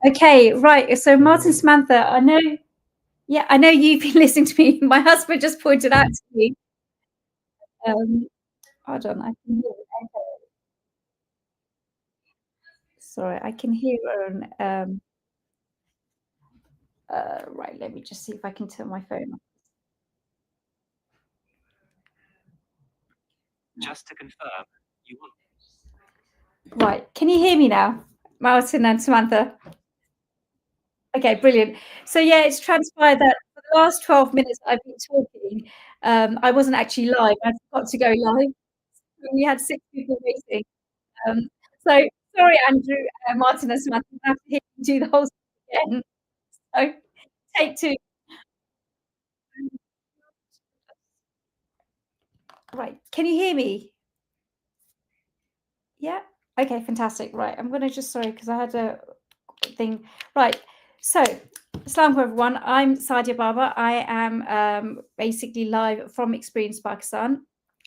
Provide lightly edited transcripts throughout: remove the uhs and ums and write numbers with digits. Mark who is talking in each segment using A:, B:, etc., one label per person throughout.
A: Okay, right. So Martin, Samantha, I know you've been listening to me. My husband just pointed out to me. Hold on, I can hear an echo. Sorry, I can hear right, let me just see if I can turn my phone on.
B: Just to confirm, you want.
A: Right, can you hear me now, Martin and Samantha? Okay, brilliant. So yeah, it's transpired that for the last 12 minutes I've been talking. I wasn't actually live. I forgot to go live. We had 6 people waiting. Um, so sorry, Andrew, Martin and Samantha, I have to hear you do the whole thing again. So take 2. Right, can you hear me? Yeah? Okay, fantastic. Right, I'm gonna just, sorry, because I had a thing. Right, so Assalamu everyone. I'm Sadia Baba. I am basically live from Xperience Pakistan.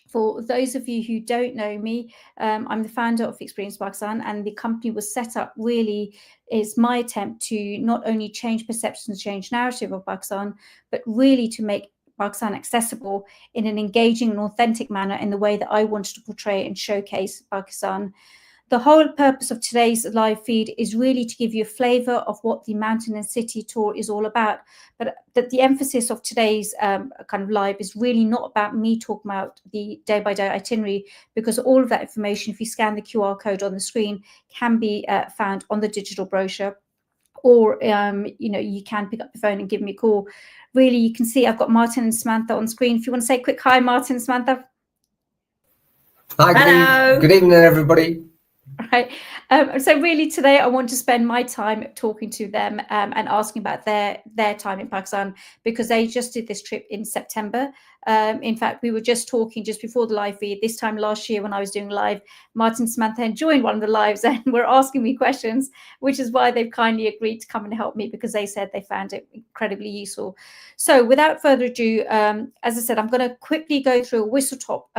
A: For those of you who don't know me, I'm the founder of Xperience Pakistan, and the company was set up really is my attempt to not only change perceptions, change narrative of Pakistan, but really to make Pakistan accessible in an engaging and authentic manner in the way that I wanted to portray and showcase Pakistan. The whole purpose of today's live feed is really to give you a flavour of what the Mountain and City tour is all about. But that the emphasis of today's kind of live is really not about me talking about the day-by-day itinerary, because all of that information, if you scan the QR code on the screen, can be found on the digital brochure. Or, you can pick up the phone and give me a call. Really, you can see I've got Martin and Samantha on screen. If you want to say a quick hi, Martin and Samantha.
C: Hi, good evening, everybody.
A: Right. So really today I want to spend my time talking to them and asking about their time in Pakistan, because they just did this trip in September. In fact, we were just talking just before the live feed this time last year when I was doing live. Martin Samantha had joined one of the lives and were asking me questions, which is why they've kindly agreed to come and help me, because they said they found it incredibly useful. So without further ado, as I said, I'm going to quickly go through a whistle top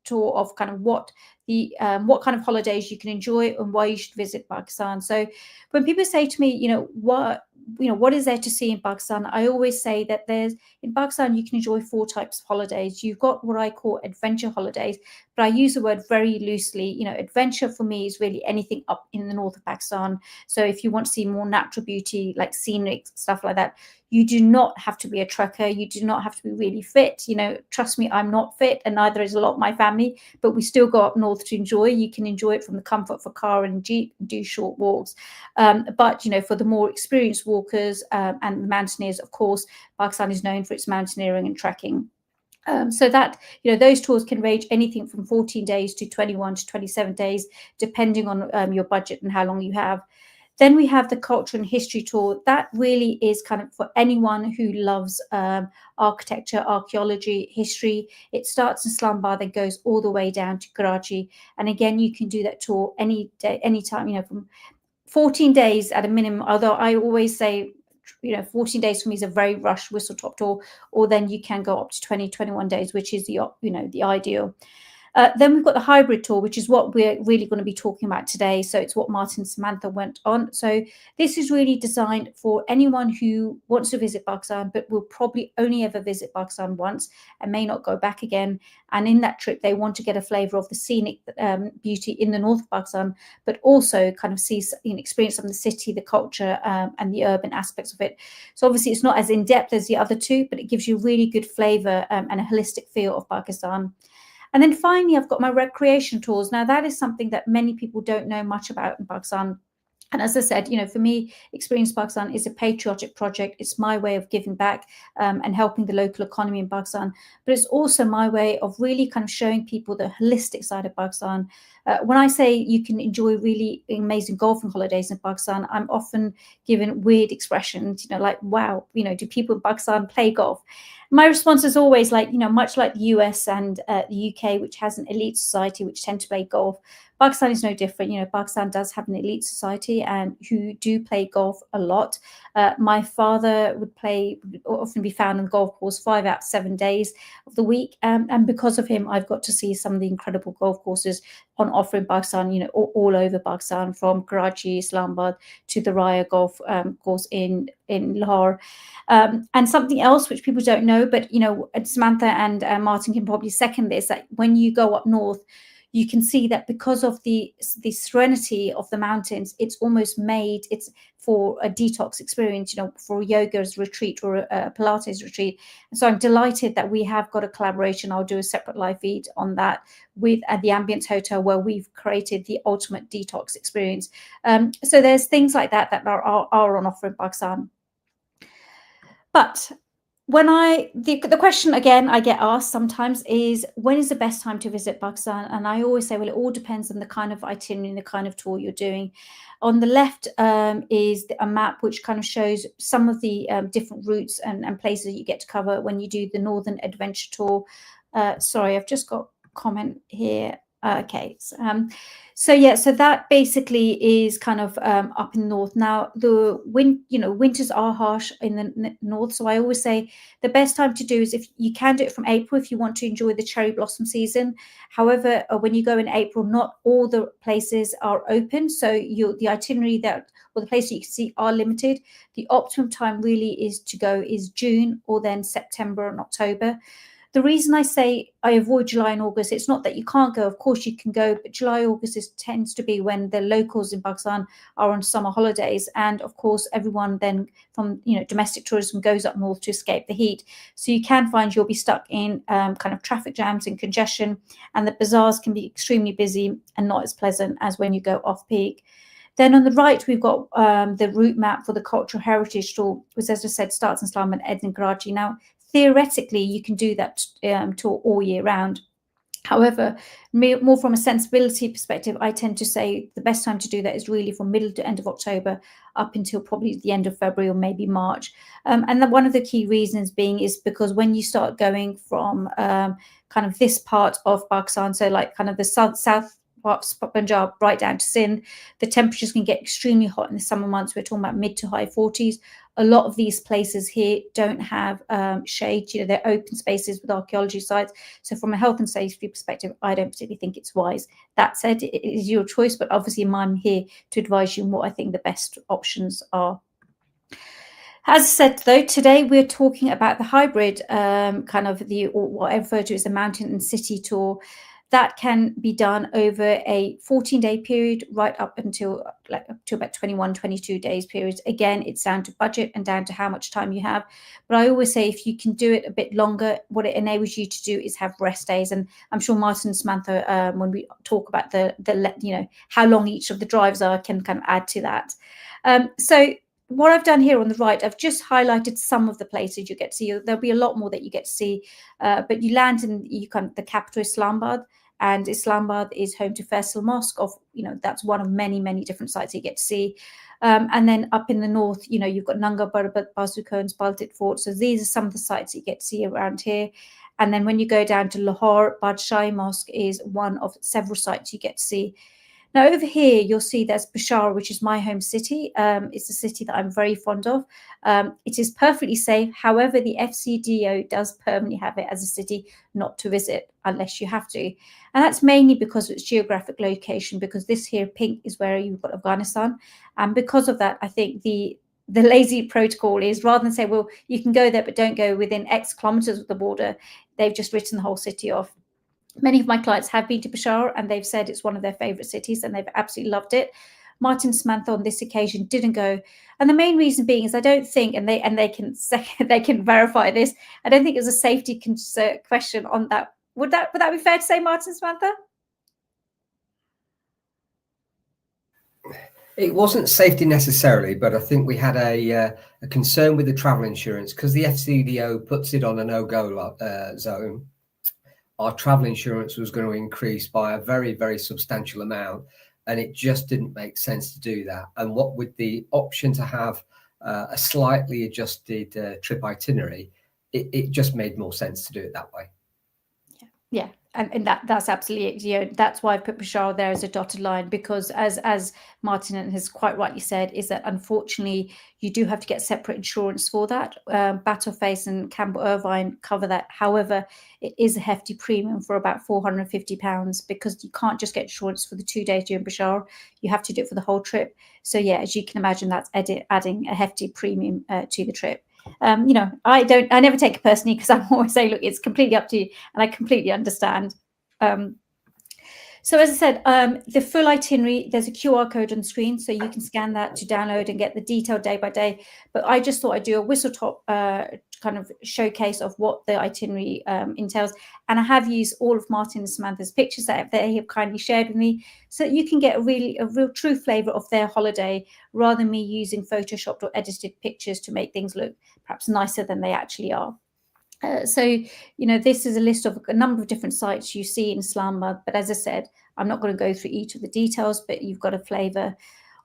A: tour of kind of what kind of holidays you can enjoy and why you should visit Pakistan. So when people say to me, what is there to see in Pakistan, I always say that in Pakistan you can enjoy 4 types of holidays. You've got what I call adventure holidays, but I use the word very loosely. Adventure for me is really anything up in the north of Pakistan. So if you want to see more natural beauty, like scenic stuff like that, you do not have to be a trucker. You do not have to be really fit. Trust me, I'm not fit, and neither is a lot of my family, but we still go up north to enjoy. You can enjoy it from the comfort of a car and jeep, do short walks. But, for the more experienced walkers and mountaineers, of course, Pakistan is known for its mountaineering and trekking. So that, those tours can range anything from 14 days to 21 to 27 days, depending on your budget and how long you have. Then we have the culture and history tour. That really is kind of for anyone who loves architecture, archaeology, history. It starts in Islamabad and goes all the way down to Karachi. And again, you can do that tour any day, anytime, from 14 days at a minimum. Although I always say, 14 days for me is a very rushed whistle top tour, or then you can go up to 20, 21 days, which is the ideal. Then we've got the hybrid tour, which is what we're really going to be talking about today. So it's what Martin and Samantha went on. So this is really designed for anyone who wants to visit Pakistan, but will probably only ever visit Pakistan once and may not go back again. And in that trip, they want to get a flavour of the scenic beauty in the north of Pakistan, but also kind of experience some of the city, the culture, and the urban aspects of it. So obviously, it's not as in-depth as the other two, but it gives you really good flavour and a holistic feel of Pakistan. And then finally, I've got my recreation tours. Now, that is something that many people don't know much about in Pakistan. And as I said, for me, Xperience Pakistan is a patriotic project. It's my way of giving back and helping the local economy in Pakistan. But it's also my way of really kind of showing people the holistic side of Pakistan. When I say you can enjoy really amazing golfing holidays in Pakistan, I'm often given weird expressions, like, wow, do people in Pakistan play golf? My response is always like, much like the US and the UK, which has an elite society which tend to play golf, Pakistan is no different. Pakistan does have an elite society and who do play golf a lot. My father would often be found on the golf course 5 out of 7 days of the week. And because of him, I've got to see some of the incredible golf courses on offer in Pakistan, all over Pakistan, from Karachi, Islamabad to the Raya golf course in Lahore. And something else which people don't know, but, Samantha and Martin can probably second this, that when you go up north, you can see that because of the serenity of the mountains, it's almost made it's for a detox experience, for a yoga's retreat or a Pilates retreat. And so I'm delighted that we have got a collaboration. I'll do a separate live feed on that with at the Ambience Hotel, where we've created the ultimate detox experience. So there's things like that are on offer in Pakistan. But when the question again I get asked sometimes is, when is the best time to visit Pakistan? And I always say, well, it all depends on the kind of itinerary and the kind of tour you're doing. On the left is a map which kind of shows some of the different routes and places that you get to cover when you do the Northern Adventure Tour. Sorry, I've just got a comment here. Okay, so that basically is kind of up in the north. Now the winters are harsh in the north, so I always say the best time to do is, if you can do it from April if you want to enjoy the cherry blossom season. However, when you go in April, not all the places are open, so the itinerary or the places you can see are limited. The optimum time really is to go is June or then September and October. The reason I say I avoid July and August, it's not that you can't go. Of course you can go, but July, August tends to be when the locals in Pakistan are on summer holidays. And of course, everyone then from, domestic tourism goes up north to escape the heat. So you can find you'll be stuck in kind of traffic jams and congestion, and the bazaars can be extremely busy and not as pleasant as when you go off peak. Then on the right, we've got the route map for the Cultural Heritage Tour, which, as I said, starts in Islamabad and ends in Karachi. Now, theoretically, you can do that tour all year round. However, more from a sensibility perspective, I tend to say the best time to do that is really from middle to end of October up until probably the end of February or maybe March. And one of the key reasons being is because when you start going from kind of this part of Pakistan, so like kind of the south Punjab right down to Sindh, the temperatures can get extremely hot in the summer months. We're talking about mid to high 40s. A lot of these places here don't have shade. They're open spaces with archaeology sites. So from a health and safety perspective, I don't particularly think it's wise. That said, it is your choice, but obviously I'm here to advise you on what I think the best options are. As I said, though, today we're talking about the hybrid kind of or what I refer to as the mountain and city tour. That can be done over a 14-day period right up until up to about 21, 22 days periods. Again, it's down to budget and down to how much time you have. But I always say if you can do it a bit longer, what it enables you to do is have rest days. And I'm sure Martin and Samantha, when we talk about the how long each of the drives are, can kind of add to that. So what I've done here on the right, I've just highlighted some of the places you get to see. There'll be a lot more that you get to see, but you land in the capital, Islamabad. And Islamabad is home to Faisal Mosque. That's one of many, many different sites you get to see. And then up in the north, you've got Nanga Parbat, Bazuka and Baltit Fort. So these are some of the sites you get to see around here. And then when you go down to Lahore, Badshahi Mosque is one of several sites you get to see. Now, over here, you'll see there's Peshawar, which is my home city. It's a city that I'm very fond of. It is perfectly safe. However, the FCDO does permanently have it as a city not to visit unless you have to. And that's mainly because of its geographic location, because this here, pink, is where you've got Afghanistan. And because of that, I think the lazy protocol is, rather than say, well, you can go there, but don't go within X kilometers of the border, they've just written the whole city off. Many of my clients have been to Peshawar and they've said it's one of their favorite cities and they've absolutely loved it. Martin and Samantha on this occasion didn't go. And the main reason being is I don't think, and they can verify this, I don't think it was a safety question on that. Would that be fair to say, Martin and Samantha?
C: It wasn't safety necessarily, but I think we had a concern with the travel insurance because the FCDO puts it on a no-go zone. Our travel insurance was going to increase by a very, very substantial amount, and it just didn't make sense to do that. And what with the option to have a slightly adjusted trip itinerary, it just made more sense to do it that way.
A: Yeah, and that's absolutely, you know, that's why I put Bashar there as a dotted line, because as Martin has quite rightly said, is that unfortunately you do have to get separate insurance for that. Battleface and Campbell Irvine cover that. However, it is a hefty premium for about £450 because you can't just get insurance for the 2 days during Bashar. You have to do it for the whole trip. So yeah, as you can imagine, that's adding a hefty premium to the trip. You know, I never take it personally because I'm always saying, look, it's completely up to you, and I completely understand. So as I said, the full itinerary, there's a QR code on the screen, so you can scan that to download and get the detailed day by day. But I just thought I'd do a whistle-top kind of showcase of what the itinerary entails. And I have used all of Martin and Samantha's pictures that they have kindly shared with me, so that you can get a real true flavour of their holiday, rather than me using photoshopped or edited pictures to make things look perhaps nicer than they actually are. So, you know, this is a list of a number of different sites you see in Islamabad. But as I said, I'm not going to go through each of the details, but you've got a flavour.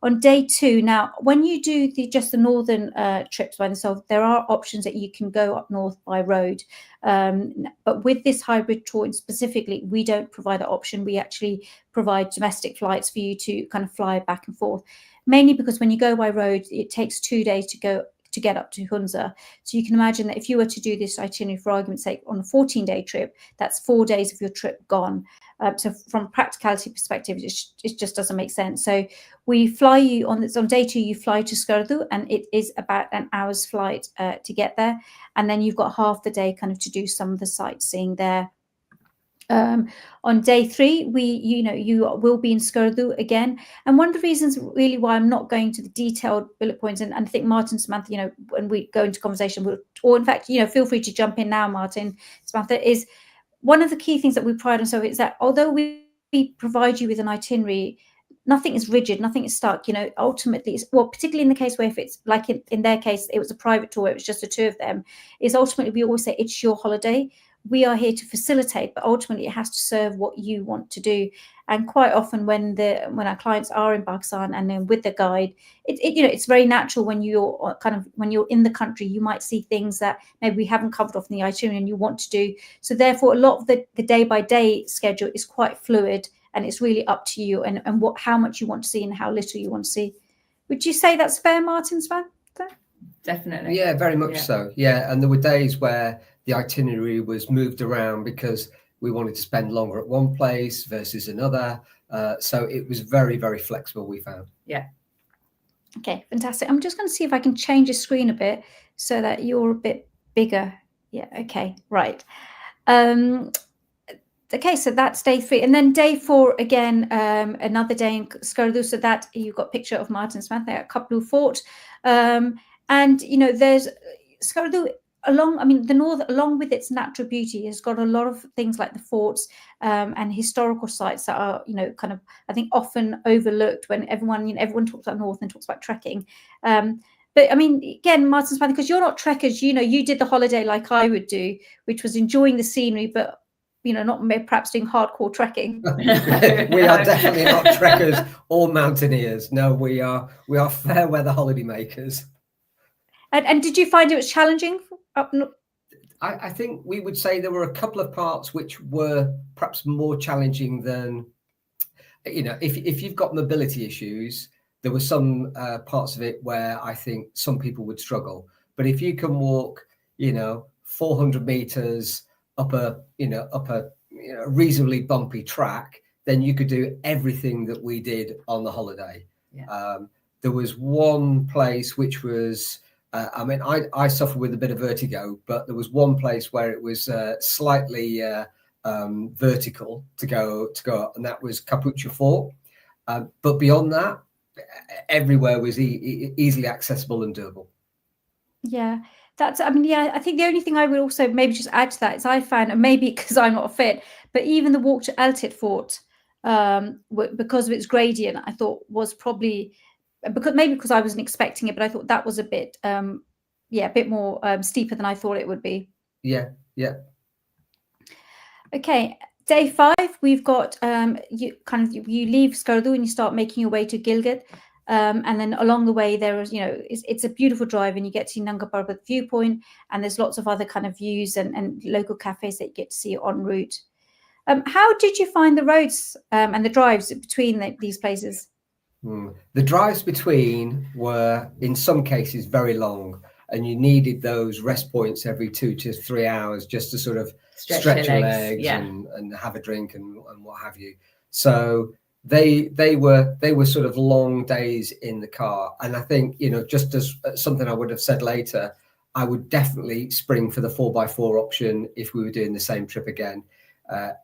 A: On day 2, now, when you do just the northern trips by themselves, there are options that you can go up north by road. But with this hybrid tour specifically, we don't provide that option. We actually provide domestic flights for you to kind of fly back and forth, mainly because when you go by road, it takes 2 days to get up to Hunza. So you can imagine that if you were to do this itinerary, for argument's sake, on a 14-day trip, that's 4 days of your trip gone. So from a practicality perspective, it just doesn't make sense. So we fly you on day 2, you fly to Skardu, and it is about an hour's flight to get there. And then you've got half the day kind of to do some of the sightseeing there. On day 3, you will be in Skardu again. And one of the reasons really why I'm not going to the detailed bullet points, and I think Martin, Samantha, you know, when we go into conversation, or in fact, you know, feel free to jump in now, Martin, Samantha, is one of the key things that we pride ourselves is that although we provide you with an itinerary, nothing is rigid, nothing is stuck. You know, ultimately, particularly in the case where if it's like in their case, it was a private tour, it was just the 2 of them, is ultimately we always say it's your holiday. We are here to facilitate, but ultimately it has to serve what you want to do. And quite often when our clients are in Pakistan and then with the guide, it's very natural when you're in the country, you might see things that maybe we haven't covered off in the itinerary and you want to do. So therefore, a lot of the day by day schedule is quite fluid, and it's really up to you and how much you want to see and how little you want to see. Would you say that's fair, Martin, Samantha?
D: Definitely.
C: Yeah, very much so. Yeah, and there were days where the itinerary was moved around because we wanted to spend longer at one place versus another. So it was very, very flexible, we found.
D: Yeah.
A: Okay, fantastic. I'm just going to see if I can change the screen a bit so that you're a bit bigger. Yeah, okay, right. Okay, so that's day 3. And then day 4, again, another day in Skardu. So that you've got a picture of Martin Samantha at Kaplu Fort. And, you know, there's Skardu the north, along with its natural beauty, has got a lot of things like the forts and historical sites that are, you know, kind of, I think, often overlooked when everyone talks about north and talks about trekking. But I mean, again, Martin Samantha, because you're not trekkers, you know, you did the holiday like I would do, which was enjoying the scenery, but you know, not perhaps doing hardcore trekking.
C: We are definitely not trekkers or mountaineers. No, we are fair weather holiday makers.
A: And did you find it was challenging up north?
C: I think we would say there were a couple of parts which were perhaps more challenging than, you know, if you've got mobility issues, there were some parts of it where I think some people would struggle. But if you can walk, you know, 400 meters up a reasonably bumpy track, then you could do everything that we did on the holiday.
D: Yeah.
C: There was one place which was, I suffer with a bit of vertigo, but there was one place where it was slightly vertical to go up, and that was Capucha Fort. But beyond that, everywhere was easily accessible and doable.
A: Yeah, I think the only thing I would also maybe just add to that is I found, and maybe because I'm not fit, but even the walk to Altit Fort, because of its gradient, I thought was probably because I wasn't expecting it, but I thought that was a bit a bit more steeper than I thought it would be.
C: Yeah.
A: Okay, day 5, we've got you leave Skardu and you start making your way to Gilgit, and then along the way there is, it's a beautiful drive, and you get to Nanga Parbat viewpoint, and there's lots of other kind of views and local cafes that you get to see en route. How did you find the roads and the drives between these places?
C: The drives between were in some cases very long, and you needed those rest points every 2 to 3 hours just to sort of stretch your legs and have a drink and what have you. So they were sort of long days in the car. And I think, just as something I would have said later, I would definitely spring for the 4x4 option if we were doing the same trip again,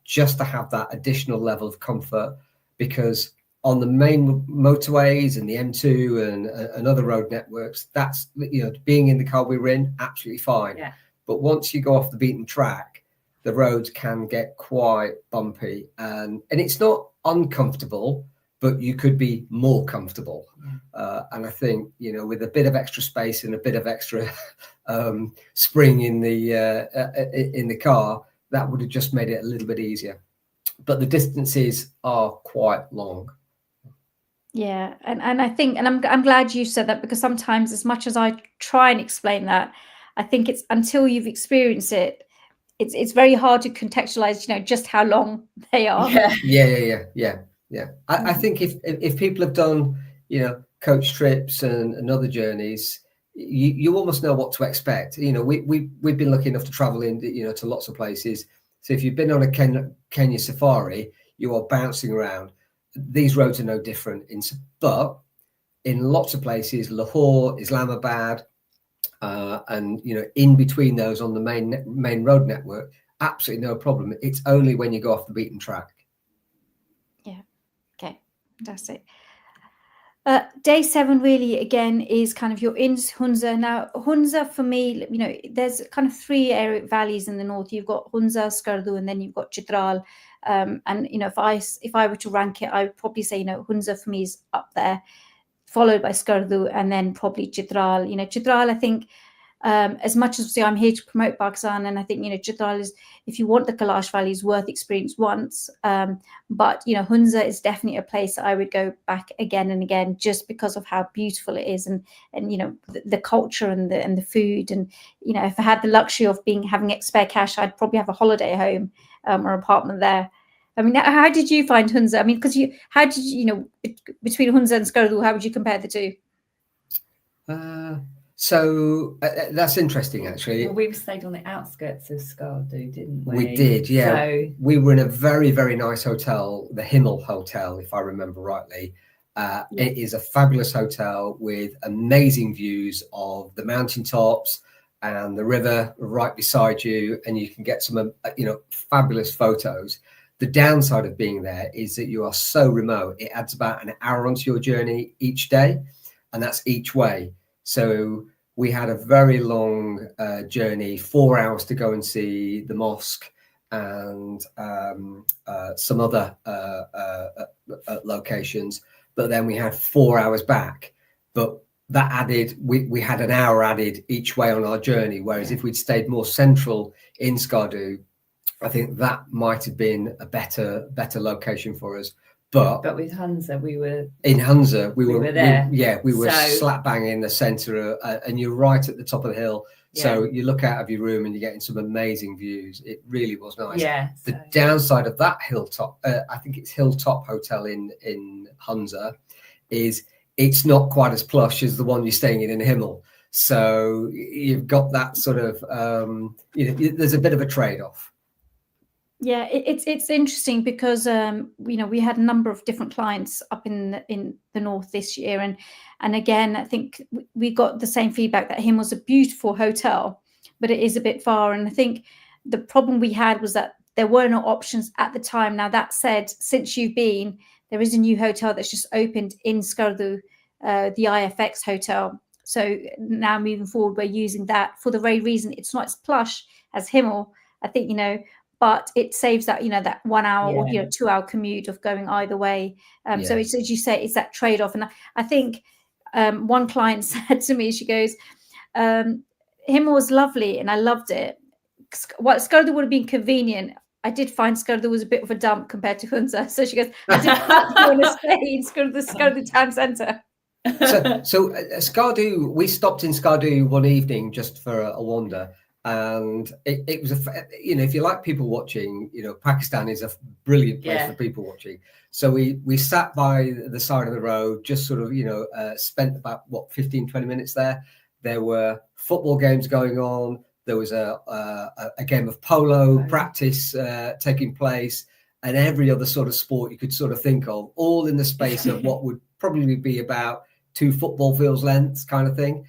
C: just to have that additional level of comfort, because on the main motorways and the M2 and other road networks, that's, being in the car we were in, absolutely fine.
D: Yeah.
C: But once you go off the beaten track, the roads can get quite bumpy, and it's not uncomfortable, but you could be more comfortable. And I think, with a bit of extra space and a bit of extra spring in the car, that would have just made it a little bit easier. But the distances are quite long.
A: Yeah, and I think, and I'm glad you said that, because sometimes, as much as I try and explain that, I think it's until you've experienced it, it's very hard to contextualize, just how long they are.
C: Yeah. I think if people have done, coach trips and other journeys, you almost know what to expect. We've been lucky enough to travel in, to lots of places. So if you've been on a Kenya safari, you are bouncing around. These roads are no different, but in lots of places, Lahore, Islamabad, and in between those on the main road network, absolutely no problem. It's only when you go off the beaten track.
A: Yeah. Okay. Fantastic. Day 7 really again is kind of you're in Hunza. Now Hunza, for me, there's kind of 3 valleys in the north. You've got Hunza, Skardu, and then you've got Chitral. And if I were to rank it, I would probably say Hunza for me is up there, followed by Skardu, and then probably Chitral. Chitral, I think, as much as I'm here to promote Pakistan, and I think Chitral is, if you want the Kailash Valley, is worth experience once. But Hunza is definitely a place that I would go back again and again, just because of how beautiful it is, and the culture and the food, and if I had the luxury of having spare cash, I'd probably have a holiday home or apartment there. I mean, how did you find Hunza? I mean, because between Hunza and Skardu, how would you compare the two?
C: So that's interesting, actually.
D: Well, we stayed on the outskirts of Skardu, didn't we?
C: We did, yeah.
D: So
C: we were in a very, very nice hotel, the Himmel Hotel, if I remember rightly. It is a fabulous hotel with amazing views of the mountaintops and the river right beside you, and you can get some, fabulous photos. The downside of being there is that you are so remote. It adds about an hour onto your journey each day, and that's each way. So we had a very long journey, 4 hours to go and see the mosque and some other locations. But then we had 4 hours back. But that added, we had an hour added each way on our journey. Whereas if we'd stayed more central in Skardu, I think that might have been a better location for us. But
D: with Hunza, we were
C: there. We were
D: So
C: slap bang in the centre, and you're right at the top of the hill. So you look out of your room and you're getting some amazing views. It really was nice.
D: Yeah.
C: The downside of that hilltop, I think it's Hilltop Hotel in Hunza, is it's not quite as plush as the one you're staying in Himmel. So you've got that sort of, there's a bit of a trade-off.
A: Yeah, it's interesting because we had a number of different clients up in the north this year, and again I think we got the same feedback that Him was a beautiful hotel, but it is a bit far. And I think the problem we had was that there were no options at the time. Now that said, since you've been, there is a new hotel that's just opened in Skardu, the IFX hotel. So now moving forward, we're using that for the very reason it's not as plush as Himmel. I think but it saves that that 1 hour or 2 hour commute of going either way. So it's, as you say, it's that trade-off. And I think one client said to me, she goes, Himma was lovely and I loved it. What Skardu would have been convenient. I did find Skardu was a bit of a dump compared to Hunza. So she goes, I didn't want to stay in Skardu town centre.
C: So Skardu, we stopped in Skardu one evening just for a wander. And it was if you like people watching, Pakistan is a brilliant place for people watching. So we sat by the side of the road, just sort of, spent about 15-20 minutes there. There were football games going on. There was a game of polo practice taking place, and every other sort of sport you could sort of think of, all in the space of what would probably be about 2 football fields lengths kind of thing.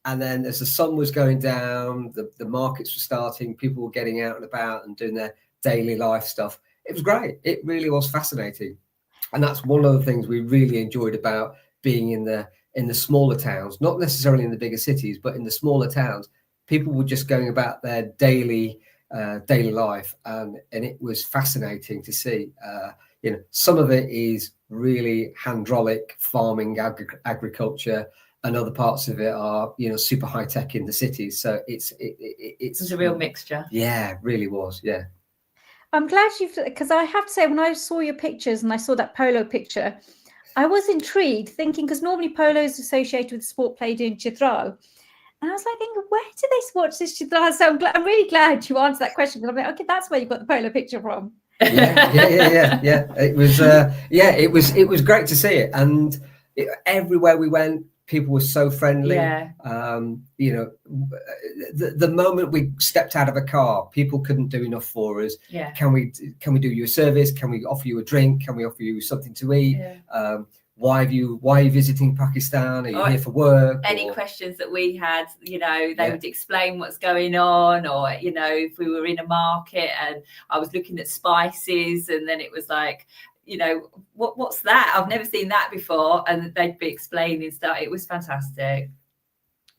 C: And then as the sun was going down, the markets were starting, people were getting out and about and doing their daily life stuff. It was great. It really was fascinating. And that's one of the things we really enjoyed about being in the smaller towns, not necessarily in the bigger cities, but in the smaller towns. People were just going about their daily life. And it was fascinating to see. Some of it is really hydraulic farming, agriculture, and other parts of it are, super high tech in the cities. So it's
D: a real mixture.
C: Yeah, it really was. Yeah.
A: I'm glad because I have to say, when I saw your pictures and I saw that polo picture, I was intrigued, thinking, because normally polo is associated with sport played in Chitral. And I was like thinking, where do they watch this Chitral? So I'm really glad you answered that question, because I'm like, okay, that's where you got the polo picture from.
C: Yeah. It was great to see it. And everywhere we went, people were so friendly. The moment we stepped out of a car, people couldn't do enough for us. Can we do you a service? Can we offer you a drink? Can we offer you something to eat? Why are you visiting Pakistan? Are you here for work?
D: Any questions that we had, they would explain what's going on, or if we were in a market and I was looking at spices, and then it was like, what's that? I've never seen that before, and they'd be explaining stuff. It was fantastic.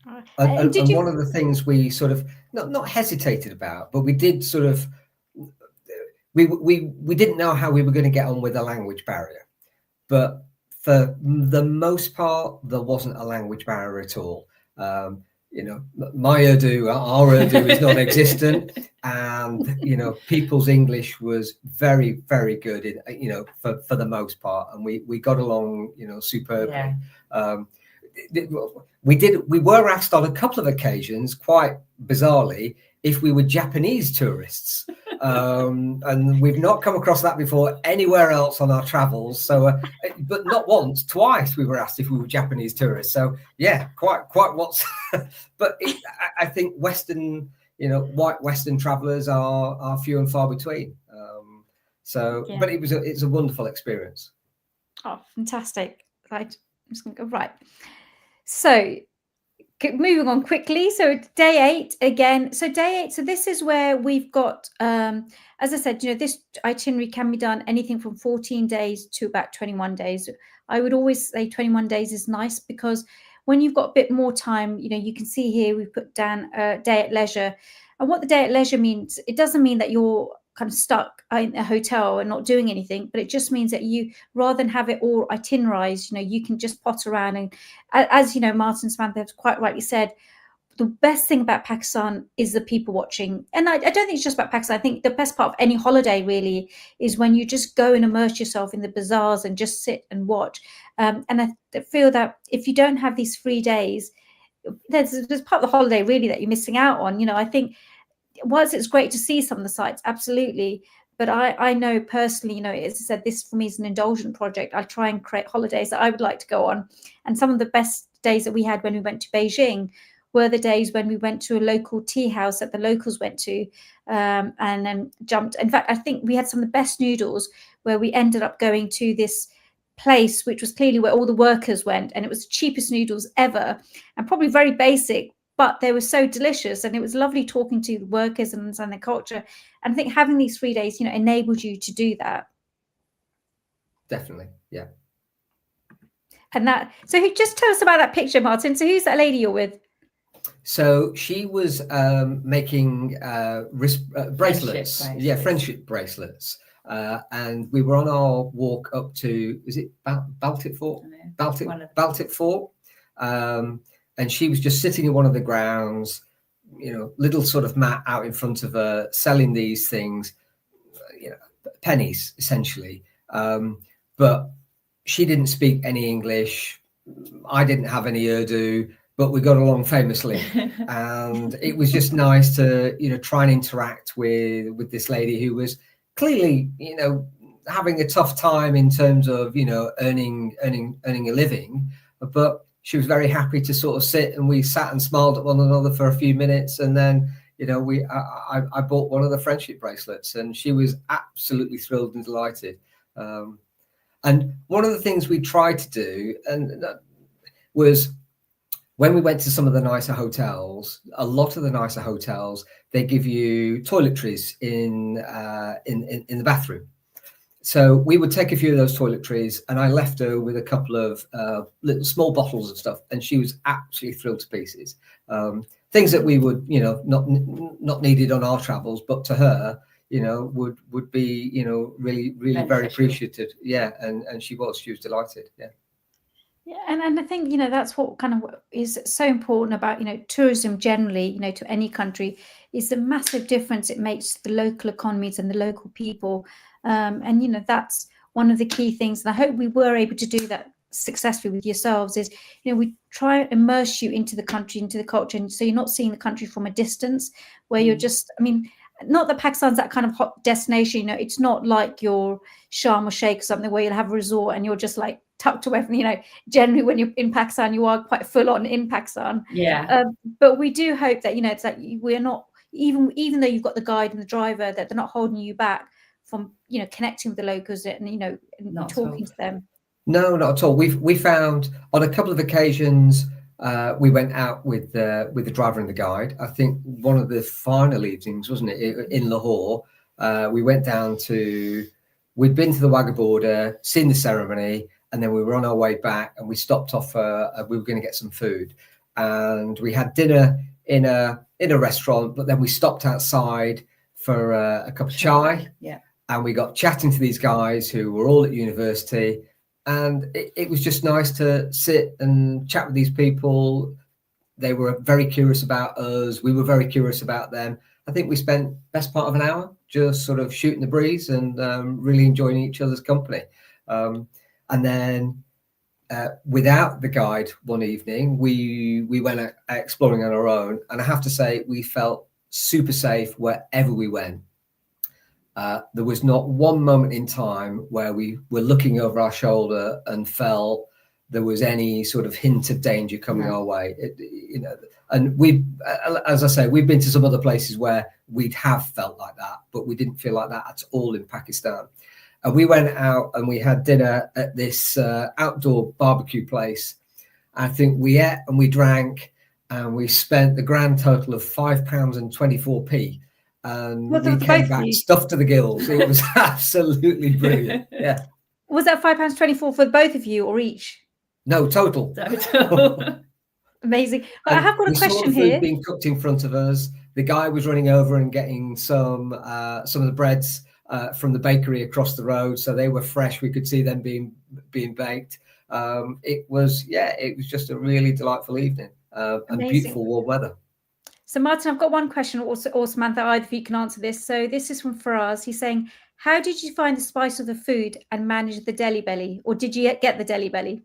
C: And one of the things we sort of not hesitated about, but we did sort of we didn't know how we were going to get on with a language barrier, but for the most part there wasn't a language barrier at all. My Urdu, our Urdu is non-existent, and people's English was very, very good, for the most part, and we got along, superbly. We were asked on a couple of occasions, quite bizarrely, if we were Japanese tourists, and we've not come across that before anywhere else on our travels. So, but not once, twice we were asked if we were Japanese tourists. So yeah, quite what's. But I think Western, white Western travellers are few and far between. But it's a wonderful experience.
A: Oh, fantastic! Right, I'm just going to go right. So, moving on quickly. So day 8 again. So day 8. So this is where we've got, as I said, this itinerary can be done anything from 14 days to about 21 days. I would always say 21 days is nice, because when you've got a bit more time, you can see here we've put down day at leisure. And what the day at leisure means, it doesn't mean that you're kind of stuck in a hotel and not doing anything, but it just means that you, rather than have it all itinerarized, you can just pot around. And as Martin Samantha have quite rightly said, the best thing about Pakistan is the people watching. And I don't think it's just about Pakistan. I think the best part of any holiday really is when you just go and immerse yourself in the bazaars and just sit and watch. And I feel that if you don't have these 3 days, there's part of the holiday really that you're missing out on. I think whilst it's great to see some of the sites, absolutely, but I know personally, as I said, this for me is an indulgent project. I try and create holidays that I would like to go on. And some of the best days that we had when we went to Beijing were the days when we went to a local tea house that the locals went to, and then jumped. In fact, I think we had some of the best noodles where we ended up going to this place, which was clearly where all the workers went. And it was the cheapest noodles ever, and probably very basic, but they were so delicious. And it was lovely talking to the workers and understand their culture. And I think having these 3 days, enabled you to do that.
C: Definitely. Yeah.
A: And so just tell us about that picture, Martin. So who's that lady you're with?
C: So she was making wrist bracelets.
D: Friendship bracelets.
C: Yeah, friendship bracelets. and we were on our walk up to, is it Baltic Fort? Baltic Fort. And she was just sitting in one of the grounds, little sort of mat out in front of her, selling these things, pennies essentially. But she didn't speak any English. I didn't have any Urdu, but we got along famously. And it was just nice to, try and interact with this lady who was clearly, having a tough time in terms of, earning a living, but she was very happy to sort of sit, and we sat and smiled at one another for a few minutes. And then, I bought one of the friendship bracelets, and she was absolutely thrilled and delighted. And one of the things we tried to do was when we went to some of the nicer hotels, a lot of the nicer hotels, they give you toiletries in the bathroom. So we would take a few of those toiletries, and I left her with a couple of little small bottles of stuff, and she was absolutely thrilled to pieces. Things that we would, not needed on our travels, but to her, would be, really very appreciative. Yeah, and she was delighted. Yeah.
A: Yeah, and I think that's what kind of is so important about tourism generally, to any country, is the massive difference it makes to the local economies and the local people. And that's one of the key things, and I hope we were able to do that successfully with yourselves, is we try and immerse you into the country, into the culture, and so you're not seeing the country from a distance where you're just, not that Pakistan's that kind of hot destination, it's not like your Sharm or Sheikh or something where you'll have a resort and you're just like tucked away from, generally when you're in Pakistan, you are quite full on in Pakistan.
D: Yeah.
A: But we do hope that, it's that we're not, even though you've got the guide and the driver, that they're not holding you back from, connecting with the locals and, and talking to them.
C: No, not at all. We found on a couple of occasions, we went out with the driver and the guide. I think one of the final evenings, wasn't it, in Lahore? We went down we'd been to the Wagah border, seen the ceremony, and then we were on our way back, and we stopped off. We were going to get some food, and we had dinner in a restaurant. But then we stopped outside for a cup of chai.
D: Yeah,
C: and we got chatting to these guys who were all at university. And it was just nice to sit and chat with these people. They were very curious about us. We were very curious about them. I think we spent best part of an hour just sort of shooting the breeze and really enjoying each other's company. And then without the guide one evening, we went exploring on our own. And I have to say, we felt super safe wherever we went. There was not one moment in time where we were looking over our shoulder and felt there was any sort of hint of danger coming our way. And as I say, we've been to some other places where we'd have felt like that, but we didn't feel like that at all in Pakistan. And we went out and we had dinner at this outdoor barbecue place. I think we ate and we drank, and we spent the grand total of £5.24. And we came back stuffed to the gills. It was absolutely brilliant. Yeah.
A: Was that £5.24 for both of you or each?
C: No, total.
A: Amazing. Well, I have got a question here.
C: Food being cooked in front of us. The guy was running over and getting some of the breads from the bakery across the road, so they were fresh. We could see them being baked. It was just a really delightful evening and beautiful warm weather.
A: So, Martin, I've got one question, or Samantha, either of you can answer this. So this is from Faraz. He's saying, how did you find the spice of the food and manage the deli belly? Or did you get the deli belly?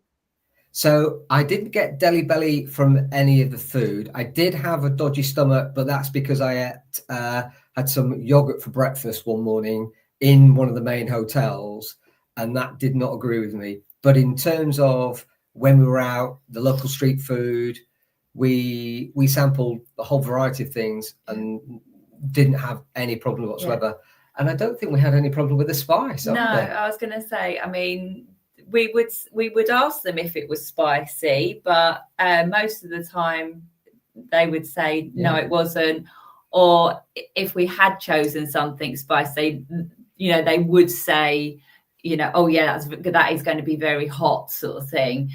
C: So I didn't get deli belly from any of the food. I did have a dodgy stomach, but that's because I had some yogurt for breakfast one morning in one of the main hotels, and that did not agree with me. But in terms of when we were out, the local street food, we sampled a whole variety of things and didn't have any problem whatsoever. Yeah. And I don't think we had any problem with the spice.
D: No, I was going to say, we would ask them if it was spicy, but most of the time they would say, no, it wasn't. Or if we had chosen something spicy, they would say, oh yeah, that is going to be very hot, sort of thing.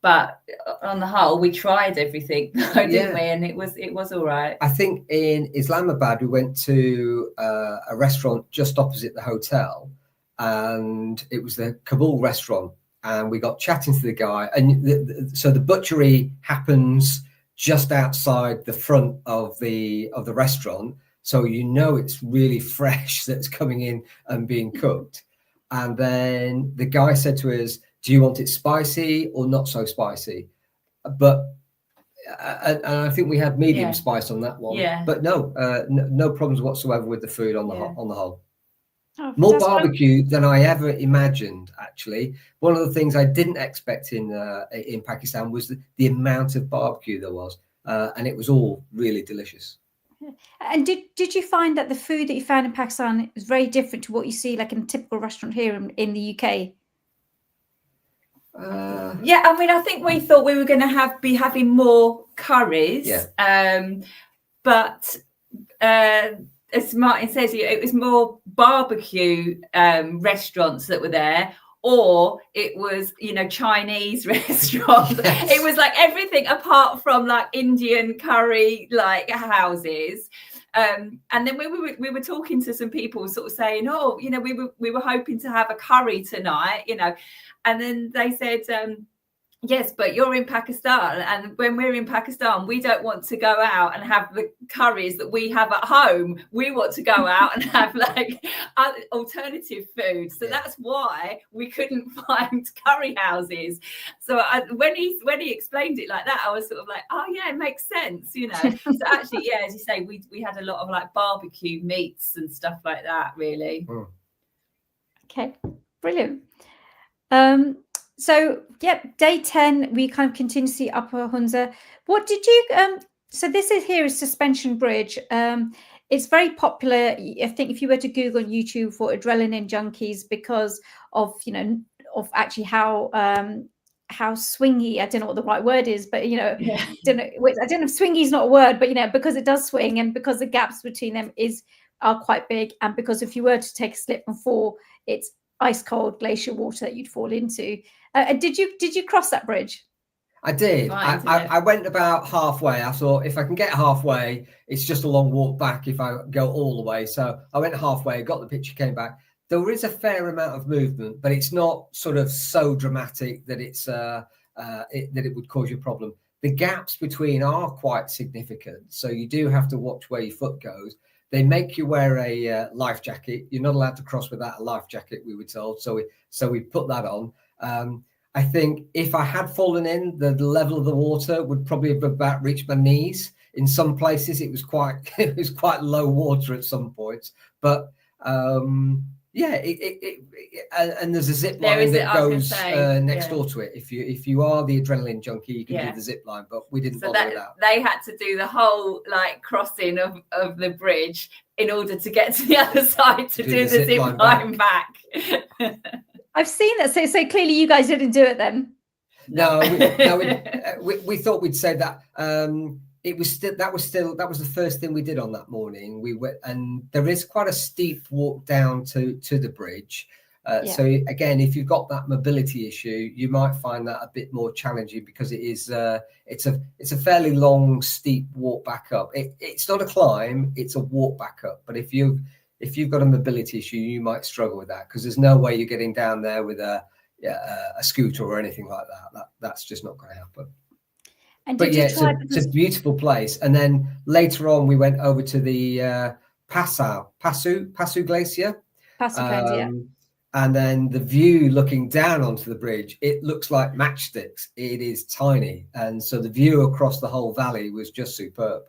D: but on the whole, we tried everything, didn't we? And it was all right.
C: I think in Islamabad, we went to a restaurant just opposite the hotel, and it was the Kabul restaurant. And we got chatting to the guy, and so the butchery happens just outside the front of the restaurant, so you know it's really fresh that's coming in and being cooked. And then the guy said to us, "Do you want it spicy or not so spicy?" But and I think we had medium spice on that one.
D: Yeah.
C: But no problems whatsoever with the food on the whole.
A: Oh,
C: More barbecue than I ever imagined, actually. One of the things I didn't expect in Pakistan was the amount of barbecue there was, and it was all really delicious.
A: And did you find that the food that you found in Pakistan is very different to what you see like in a typical restaurant here in the UK?
D: Yeah, I mean, I think we thought we were going to be having more curries, but as Martin says, it was more barbecue restaurants that were there, or it was, Chinese restaurants. Yes. It was like everything apart from like Indian curry like houses. And then we were talking to some people, sort of saying, "Oh, we were hoping to have a curry tonight, and then they said, "Yes, but you're in Pakistan, and when we're in Pakistan, we don't want to go out and have the curries that we have at home. We want to go out and have like alternative food." So that's why we couldn't find curry houses. So when he explained it like that, I was sort of like, "Oh yeah, it makes sense," So actually, as you say, we had a lot of like barbecue meats and stuff like that, really.
A: Okay, brilliant. So day 10, we kind of continue to see Upper Hunza. What did you so this is Suspension Bridge. It's very popular. I think if you were to Google YouTube for adrenaline junkies, because of of actually how swingy, I don't know what the right word is, but I don't know if swingy is not a word, but because it does swing, and because the gaps between them are quite big, and because if you were to take a slip and fall, it's ice cold glacier water that you'd fall into. Did you cross that bridge?
C: I did. I went about halfway. I thought if I can get halfway, it's just a long walk back if I go all the way. So I went halfway, got the picture, came back. There is a fair amount of movement, but it's not sort of so dramatic that it's that it would cause you a problem. The gaps between are quite significant, so you do have to watch where your foot goes. They make you wear a life jacket. You're not allowed to cross without a life jacket, we were told. So we put that on. I think if I had fallen in, the level of the water would probably have about reached my knees. In some places, it was quite low water at some points. But and there's a zip line that goes next door to it. If you are the adrenaline junkie, you can do the zip line, but we didn't bother with that.
D: They had to do the whole like crossing of the bridge in order to get to the other side to do the zip line back.
A: I've seen that. So clearly you guys didn't do it then.
C: No, we thought we'd say that. It was that was the first thing we did on that morning. We went, and there is quite a steep walk down to the bridge. So again, if you've got that mobility issue, you might find that a bit more challenging, because it's a fairly long, steep walk back up. It's not a climb; it's a walk back up. But if you've got a mobility issue, you might struggle with that, because there's no way you're getting down there with a scooter or anything like that. That's just not going to happen.
A: And
C: but it's a beautiful place. And then later on, we went over to the Pasu Glacier. And then the view looking down onto the bridge, it looks like matchsticks. It is tiny. And so the view across the whole valley was just superb.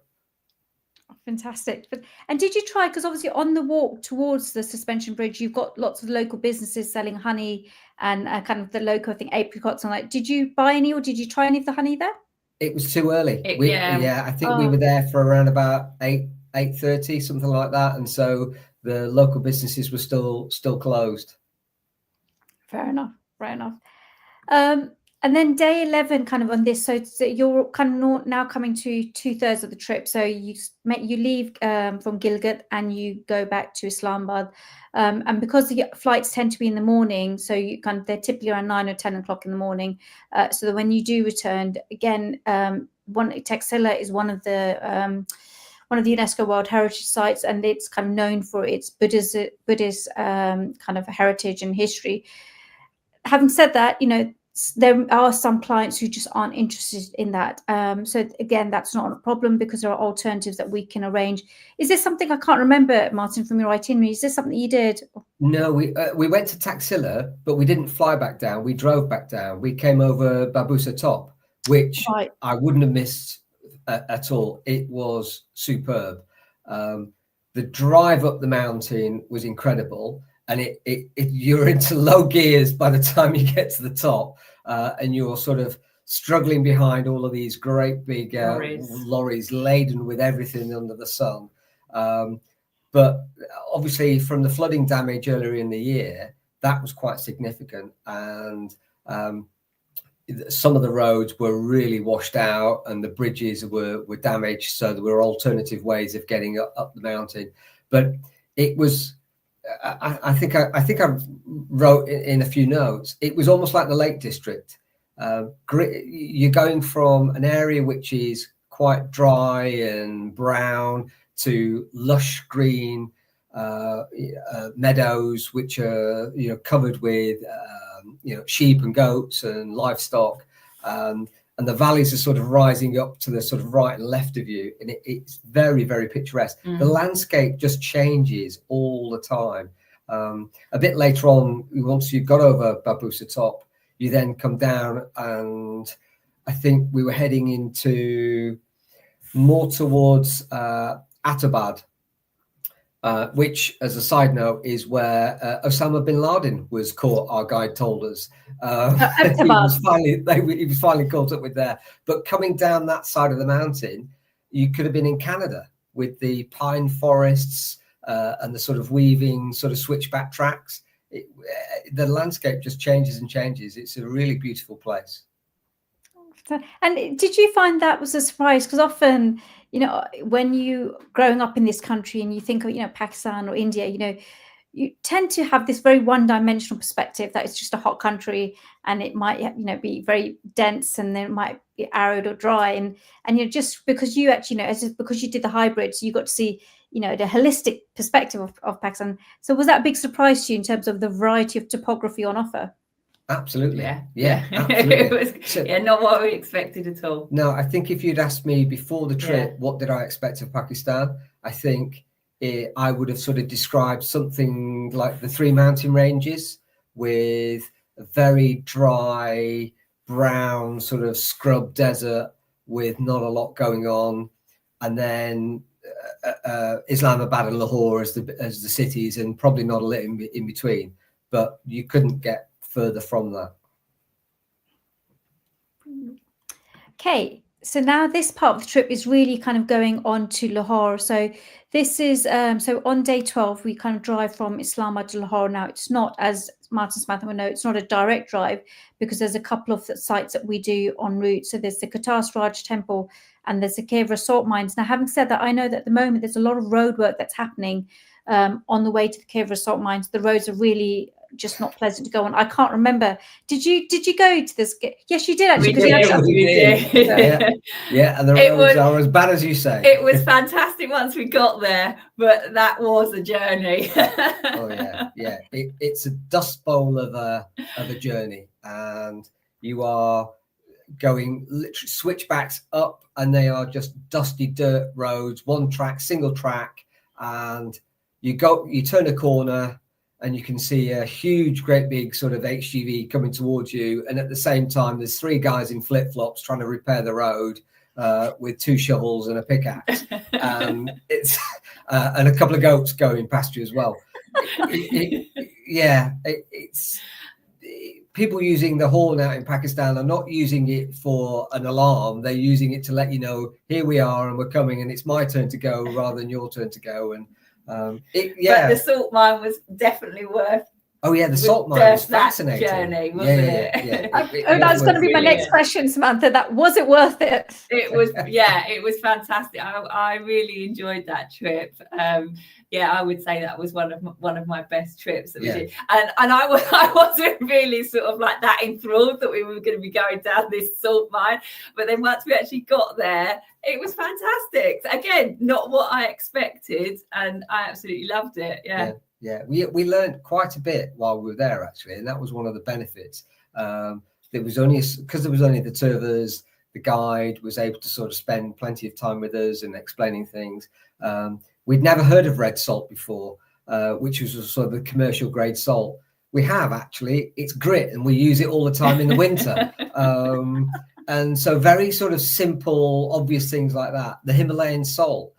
A: Fantastic. And did you try, because obviously on the walk towards the suspension bridge, you've got lots of local businesses selling honey and kind of the local, I think, apricots and like, did you buy any, or did you try any of the honey there?
C: It was too early. I think we were there for around about 8:30, something like that. And so the local businesses were still closed.
A: Fair enough. And then day 11 kind of on this, so you're kind of now coming to 2/3 of the trip. So you leave from Gilgit and you go back to Islamabad. And because the flights tend to be in the morning, so they're typically around 9 or 10 o'clock in the morning. So that when you do return, again, Taxila is one of the UNESCO World Heritage Sites, and it's kind of known for its Buddhist kind of heritage and history. Having said that, there are some clients who just aren't interested in that. So again, that's not a problem because there are alternatives that we can arrange. Is this something, I can't remember, Martin, from your itinerary, is this something you did?
C: No, we went to Taxila, but we didn't fly back down. We drove back down. We came over Babusa Top, which I wouldn't have missed at all. It was superb. The drive up the mountain was incredible. And you're into low gears by the time you get to the top, and you're sort of struggling behind all of these great big lorries laden with everything under the sun. But obviously, from the flooding damage earlier in the year, that was quite significant. And some of the roads were really washed out, and the bridges were damaged. So there were alternative ways of getting up the mountain. But it was. I think I wrote in a few notes, it was almost like the Lake District. You're going from an area which is quite dry and brown to lush green meadows, which are covered with sheep and goats and livestock. And the valleys are sort of rising up to the sort of right and left of you. And it's very, very picturesque. The landscape just changes all the time. A bit later on, once you've got over Babusa Top, you then come down, and I think we were heading into more towards Atabad, which, as a side note, is where Osama bin Laden was caught, our guide told us. He was finally caught up with there. But coming down that side of the mountain, you could have been in Canada with the pine forests and the sort of weaving sort of switchback tracks. The landscape just changes and changes. It's a really beautiful place.
A: And did you find that was a surprise? Because often, when you growing up in this country and you think of, Pakistan or India, you tend to have this very one-dimensional perspective that it's just a hot country and it might, be very dense, and then it might be arid or dry. And just because you actually, because you did the hybrids, you got to see, the holistic perspective of Pakistan. So was that a big surprise to you in terms of the variety of topography on offer?
C: Absolutely.
D: Yeah.
C: Absolutely.
D: It was not what we expected at all.
C: No, I think if you'd asked me before the trip, what did I expect of Pakistan? I think I would have sort of described something like the three mountain ranges with a very dry, brown sort of scrub desert with not a lot going on. And then Islamabad and Lahore as the cities, and probably not a lot in between. But you couldn't get further from that.
A: Okay, so now this part of the trip is really kind of going on to Lahore. So this is so on day 12 we kind of drive from Islamabad to Lahore. Now it's not, as Martin Smith will know, it's not a direct drive because there's a couple of sites that we do en route. So there's the Qatar Raj Temple and there's the Kevra salt mines. Now, having said that, I know that at the moment there's a lot of road work that's happening on the way to the Kevra salt mines. The roads are really just not pleasant to go on. I can't remember. Did you go to this? Yes, you did actually.
D: We did.
C: Yeah, and the roads are as bad as you say.
D: It was fantastic once we got there, but that was a journey.
C: Oh yeah. It's a dust bowl of a journey, and you are going literally switchbacks up, and they are just dusty dirt roads, one track, single track, and you turn a corner and you can see a huge, great big sort of HGV coming towards you. And at the same time, there's three guys in flip-flops trying to repair the road with two shovels and a pickaxe. It's and a couple of goats going past you as well. It's people using the horn out in Pakistan are not using it for an alarm. They're using it to let you know, here we are and we're coming and it's my turn to go rather than your turn to go. And
D: but the salt mine was definitely worth
C: Oh yeah, the salt mine was fascinating.
D: Journey, wasn't it?
C: Yeah.
A: That's going to be my next question, Samantha. Was it worth it?
D: It was, yeah, it was fantastic. I really enjoyed that trip. Yeah, I would say that was one of my best trips that we did. And I wasn't really sort of like that enthralled that we were going to be going down this salt mine. But then once we actually got there, it was fantastic. Again, not what I expected, and I absolutely loved it.
C: Yeah, we learned quite a bit while we were there, actually, and that was one of the benefits. There was only the two of us. The guide was able to sort of spend plenty of time with us and explaining things. We'd never heard of red salt before, which was sort of the commercial grade salt. We have, actually. It's grit, and we use it all the time in the winter. And so very sort of simple, obvious things like that. The Himalayan salt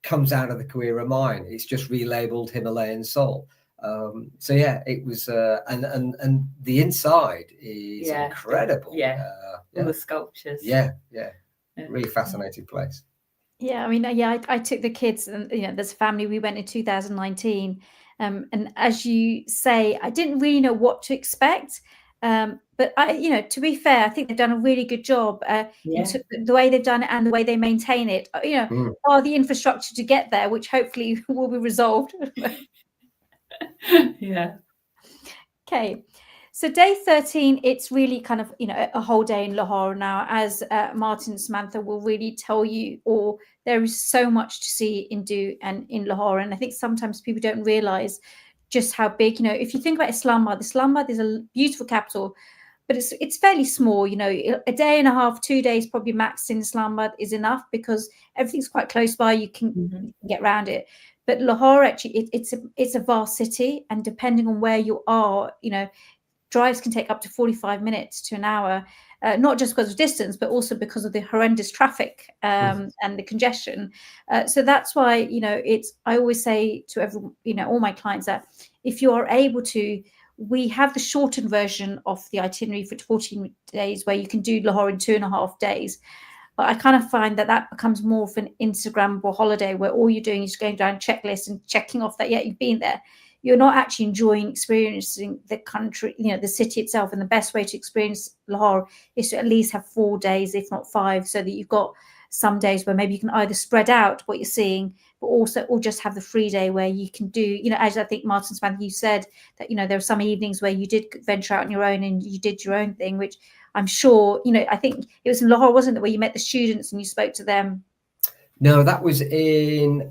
C: comes out of the Kawira mine. It's just relabeled Himalayan salt. So yeah, it was, and the inside is incredible.
D: All the sculptures.
C: Yeah, really fascinating place.
A: Yeah, I mean, I took the kids, and there's a family. We went in 2019, and as you say, I didn't really know what to expect. But to be fair, I think they've done a really good job. The way they've done it and the way they maintain it. Are the infrastructure to get there, which hopefully will be resolved.
D: Yeah.
A: Okay. So day 13, it's really kind of, a whole day in Lahore now, as Martin and Samantha will really tell you, or there is so much to see and do and in Lahore. And I think sometimes people don't realize just how big, if you think about Islamabad is a beautiful capital, but it's fairly small. A day and a half, 2 days, probably max in Islamabad is enough because everything's quite close by. You can get around it. But Lahore, actually, it's a vast city, and depending on where you are, drives can take up to 45 minutes to an hour, not just because of distance, but also because of the horrendous traffic and the congestion. So that's why, I always say to everyone, all my clients, that if you are able to, we have the shortened version of the itinerary for 14 days where you can do Lahore in 2.5 days. But I kind of find that becomes more of an Instagrammable holiday where all you're doing is going down checklists and checking off that, you've been there. You're not actually experiencing the country, the city itself. And the best way to experience Lahore is to at least have 4 days, if not 5, so that you've got some days where maybe you can either spread out what you're seeing, but also, or just have the free day where you can do, as I think Martin Spank, you said that, there are some evenings where you did venture out on your own and you did your own thing, which I'm sure, I think it was in Lahore, wasn't it, where you met the students and you spoke to them? No, that was in...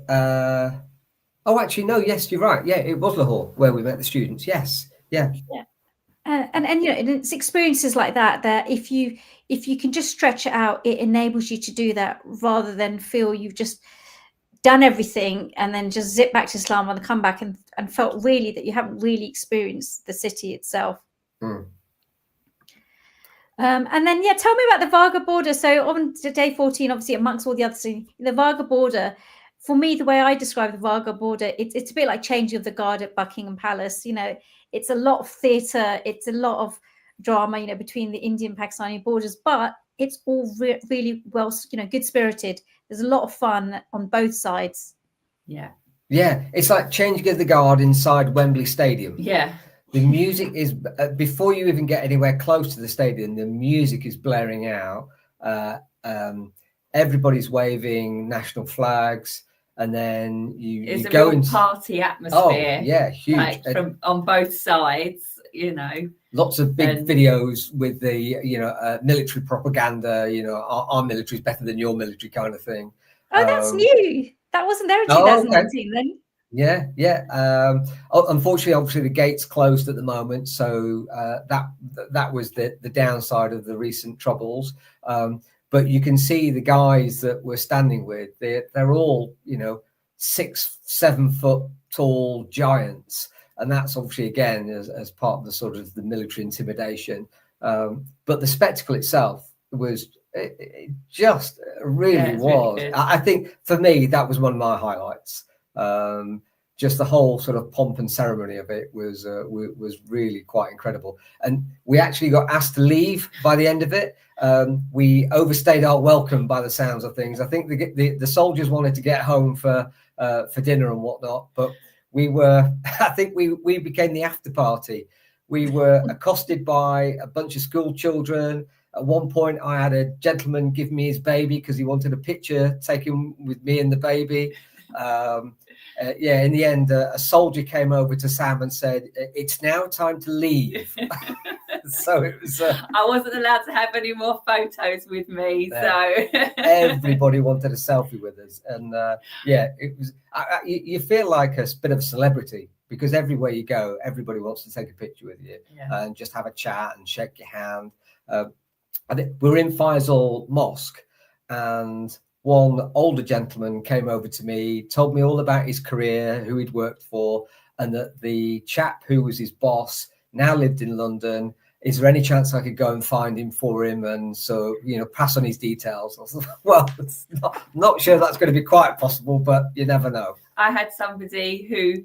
A: Oh, actually, no. Yes, you're right. Yeah, it was Lahore where we met the students. Yes, yeah. And it's experiences like that if you can just stretch it out, it enables you to do that rather than feel you've just done everything and then just zip back to Islam and come back and felt really that you haven't really experienced the city itself. And then, tell me about the Varga border. So on to day 14, obviously, amongst all the other things, the Varga border. For me, the way I describe the Varga border, it's a bit like changing of the guard at Buckingham Palace. It's a lot of theatre, it's a lot of drama, between the Indian-Pakistani borders, but it's all really well, good spirited. There's a lot of fun on both sides. Yeah, it's like changing of the guard inside Wembley Stadium. Yeah. The music is, before you even get anywhere close to the stadium, the music is blaring out. Everybody's waving national flags. And then you go into party atmosphere. Oh, yeah, huge. Like from on both sides, Lots of big videos with the, military propaganda, our military is better than your military kind of thing. Oh, that's new. That wasn't there in 2019 then. Yeah. Unfortunately, obviously, the gate's closed at the moment. So that was the downside of the recent troubles. But you can see the guys that we're standing with, they're all, 6-7 foot tall giants. And that's obviously, again, as part of the sort of the military intimidation. But the spectacle itself was, it just really was. Really, I think for me, that was one of my highlights. Just the whole sort of pomp and ceremony of it was really quite incredible. And we actually got asked to leave by the end of it. We overstayed our welcome by the sounds of things. I think the soldiers wanted to get home for dinner and whatnot, but
C: I think we became the after party. We were accosted by a bunch of school children. At one point, I had a gentleman give me his baby because he wanted a picture taken with me and the baby. In the end, a soldier came over to Sam and said, "It's now time to leave." So it was.
D: I wasn't allowed to have any more photos with me, so
C: everybody wanted a selfie with us, and it was. You feel like a bit of a celebrity because everywhere you go, everybody wants to take a picture with you and just have a chat and shake your hand. I think we're in Faisal Mosque, and one older gentleman came over to me, told me all about his career, who he'd worked for, and that the chap who was his boss now lived in London. Is there any chance I could go and find him for him? And so, pass on his details. I was, well, it's not sure that's going to be quite possible, but you never know.
D: I had somebody who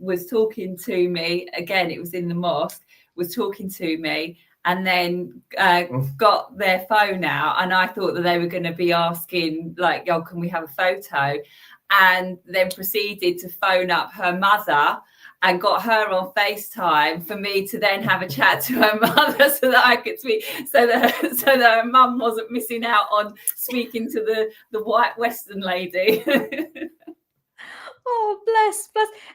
D: was talking to me, again, it was in the mosque, was talking to me, and then got their phone out, and I thought that they were going to be asking, like, "Yo, can we have a photo?" And then proceeded to phone up her mother and got her on FaceTime for me to then have a chat to her mother so that I could speak, so that her mum wasn't missing out on speaking to the white Western lady.
A: Oh, bless.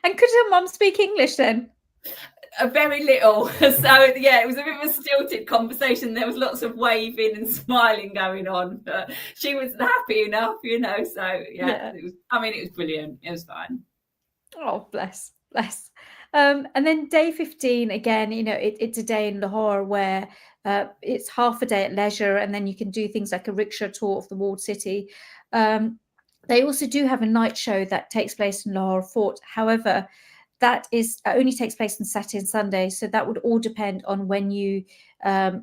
A: And could her mum speak English then?
D: Very little. So it was a bit of a stilted conversation. There was lots of waving and smiling going on, but she was happy enough, so it was brilliant. It was fine.
A: Oh, bless. And then day 15 again, it's a day in Lahore where it's half a day at leisure, and then you can do things like a rickshaw tour of the walled city. They also do have a night show that takes place in Lahore Fort. However, that only takes place on Saturday and Sunday, so that would all depend on when you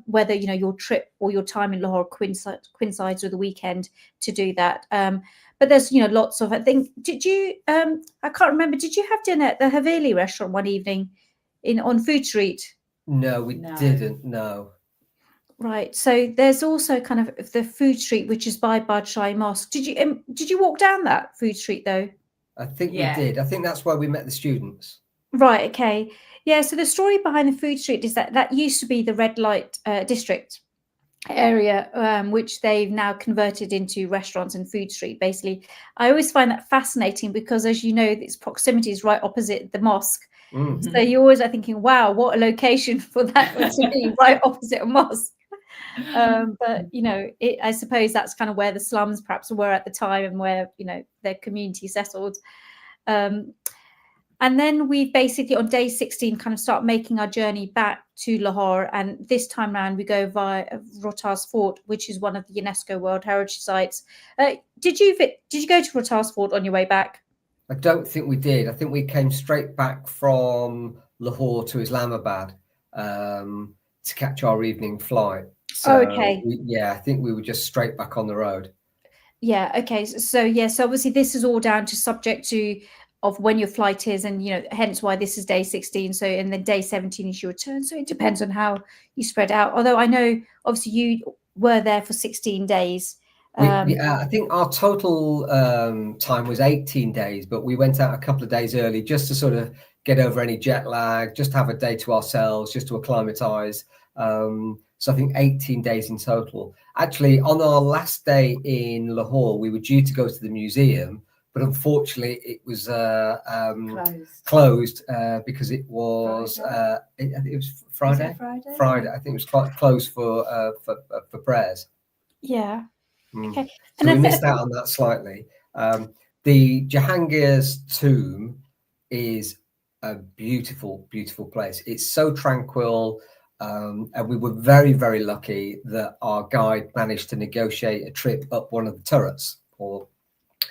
A: whether your trip or your time in Lahore coincides with the weekend to do that. But there's lots of, I think, did you I can't remember, did you have dinner at the Haveli restaurant one evening on Food Street?
C: No, we didn't. No.
A: Right. So there's also kind of the Food Street, which is by Badshai Mosque. Did you walk down that Food Street though?
C: I think we did. I think that's where we met the students.
A: Right. Okay. Yeah. So the story behind the Food Street is that used to be the red light district area, which they've now converted into restaurants and Food Street. Basically, I always find that fascinating because, as you know, its proximity is right opposite the mosque. Mm-hmm. So you always are thinking, "Wow, what a location for that to be right opposite a mosque." But I suppose that's kind of where the slums perhaps were at the time, and where their community settled. And then we basically on day 16 kind of start making our journey back to Lahore, and this time around we go via Rohtas Fort, which is one of the UNESCO World Heritage Sites. Did you go to Rohtas Fort on your way back?
C: I don't think we did. I think we came straight back from Lahore to Islamabad to catch our evening flight. So,
A: okay.
C: I think we were just straight back on the road.
A: Yeah. Okay. So obviously this is all down to subject to of when your flight is, and hence why this is day 16. So and then day 17 is your return. So it depends on how you spread out. Although I know obviously you were there for 16 days.
C: I think our total time was 18 days, but we went out a couple of days early just to sort of get over any jet lag, just have a day to ourselves, just to acclimatise. So I think 18 days in total. Actually, on our last day in Lahore, we were due to go to the museum, but unfortunately it was closed because it was it was Friday. Friday. I think it was closed for prayers.
A: Yeah. Okay.
C: So we missed out on that slightly. The Jahangir's tomb is a beautiful, beautiful place. It's so tranquil. And we were very, very lucky that our guide managed to negotiate a trip up one of the turrets, or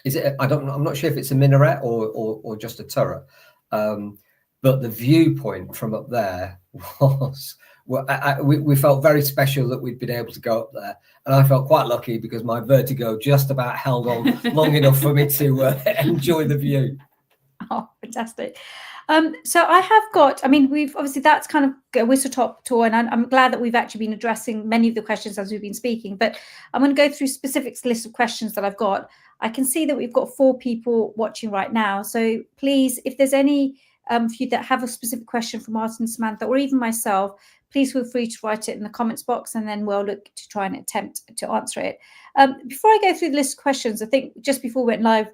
C: is it? I'm not sure if it's a minaret or just a turret. But the viewpoint from up there was, we felt very special that we'd been able to go up there, and I felt quite lucky because my vertigo just about held on long enough for me to enjoy the view.
A: Oh, fantastic. So I have got, I mean, we've obviously, that's kind of a whistle top tour, and I'm glad that we've actually been addressing many of the questions as we've been speaking, but I'm going to go through specific list of questions that I've got. I can see that we've got 4 people watching right now. So please, if there's any of you that have a specific question for Martin, Samantha, or even myself, please feel free to write it in the comments box, and then we'll look to try and attempt to answer it. Before I go through the list of questions, I think just before we went live,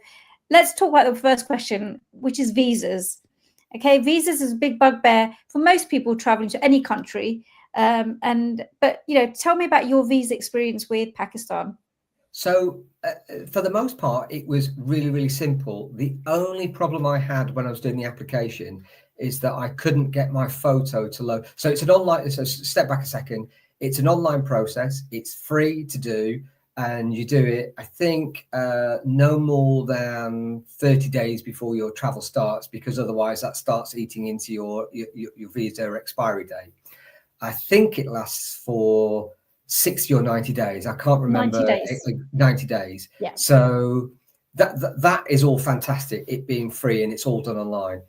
A: let's talk about the first question, which is visas. Okay, visas is a big bugbear for most people traveling to any country. But tell me about your visa experience with Pakistan.
C: So for the most part, it was really, really simple. The only problem I had when I was doing the application is that I couldn't get my photo to load. So it's an online, so step back a second. It's an online process. It's free to do. And you do it, I think, no more than 30 days before your travel starts, because otherwise that starts eating into your visa expiry date. I think it lasts for 60 or 90 days. I can't remember.
A: 90 days.
C: 90 days.
A: Yeah.
C: So that is all fantastic, it being free and it's all done online.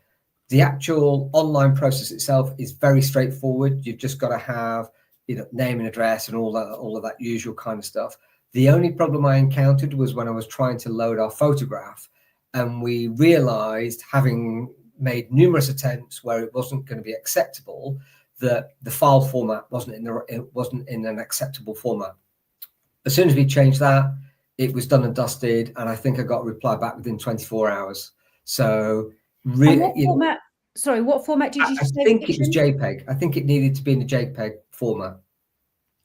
C: The actual online process itself is very straightforward. You've just got to have, name and address and all of that usual kind of stuff. The only problem I encountered was when I was trying to load our photograph, and we realized, having made numerous attempts where it wasn't going to be acceptable, that the file format wasn't in an acceptable format. As soon as we changed that, it was done and dusted, and I think I got a reply back within 24 hours. So really,
A: what format did you say?
C: I think it was JPEG. I think it needed to be in the JPEG format.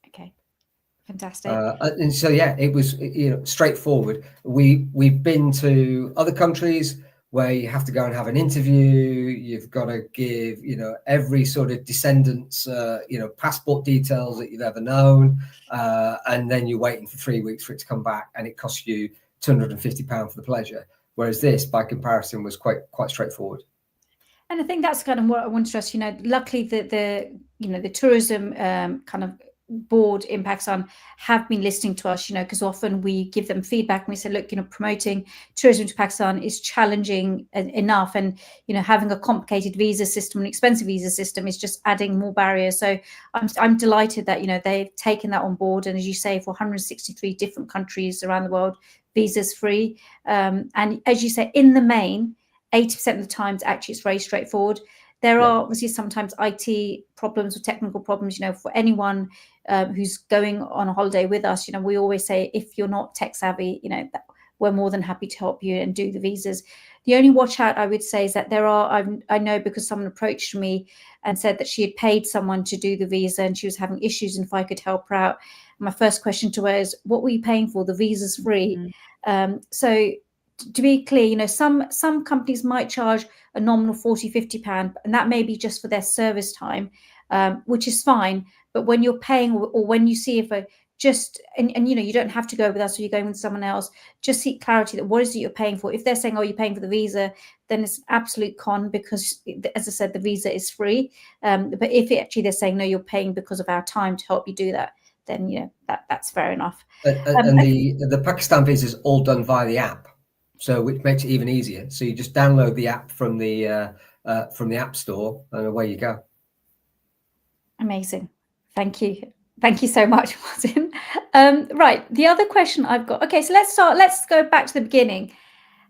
A: Okay, fantastic.
C: And so yeah, it was straightforward. We've been to other countries where you have to go and have an interview. You've got to give every sort of descendant's passport details that you've ever known, and then you're waiting for 3 weeks for it to come back, and it costs you £250 for the pleasure. Whereas this, by comparison, was quite straightforward.
A: And I think that's kind of what I want to stress. Luckily the tourism kind of board in Pakistan have been listening to us, because often we give them feedback and we say, look, promoting tourism to Pakistan is challenging enough, and having a complicated visa system, an expensive visa system, is just adding more barriers. So I'm delighted that they've taken that on board, and as you say, for 163 different countries around the world, visas free. And as you say, in the main, 80% of the times, actually, it's very straightforward. There are obviously sometimes IT problems or technical problems, for anyone who's going on a holiday with us. We always say, if you're not tech savvy, we're more than happy to help you and do the visas. The only watch out I would say is that I know, because someone approached me and said that she had paid someone to do the visa and she was having issues, and if I could help her out. My first question to her is, what were you paying for? The visa's free. So to be clear, some companies might charge a nominal £40-50, and that may be just for their service time, which is fine. But when you're paying, or when you see if you don't have to go with us, or you're going with someone else, just seek clarity that what is it you're paying for. If they're saying, oh, you're paying for the visa, then it's an absolute con, because, as I said, the visa is free. But if they're saying, no, you're paying because of our time to help you do that, then that's fair enough.
C: And the Pakistan visa is all done via the app, so which makes it even easier. So you just download the app from the App Store, and away you go.
A: Amazing. Thank you so much, Martin. Right, the other question I've got. Okay, so let's go back to the beginning.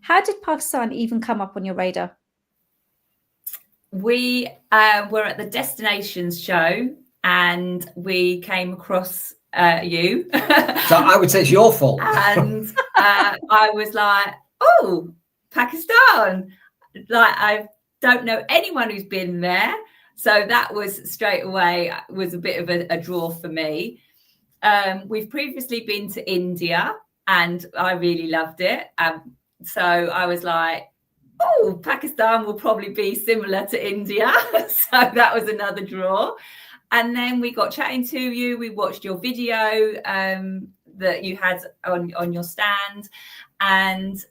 A: How did Pakistan even come up on your radar?
D: We were at the Destinations show, and we came across you.
C: So I would say it's your fault.
D: And I was like, oh, Pakistan. Like, I don't know anyone who's been there. So that was straight away was a bit of a draw for me. We've previously been to India, and I really loved it. So I was like, oh, Pakistan will probably be similar to India. So that was another draw. And then we got chatting to you. We watched your video that you had on your stand. And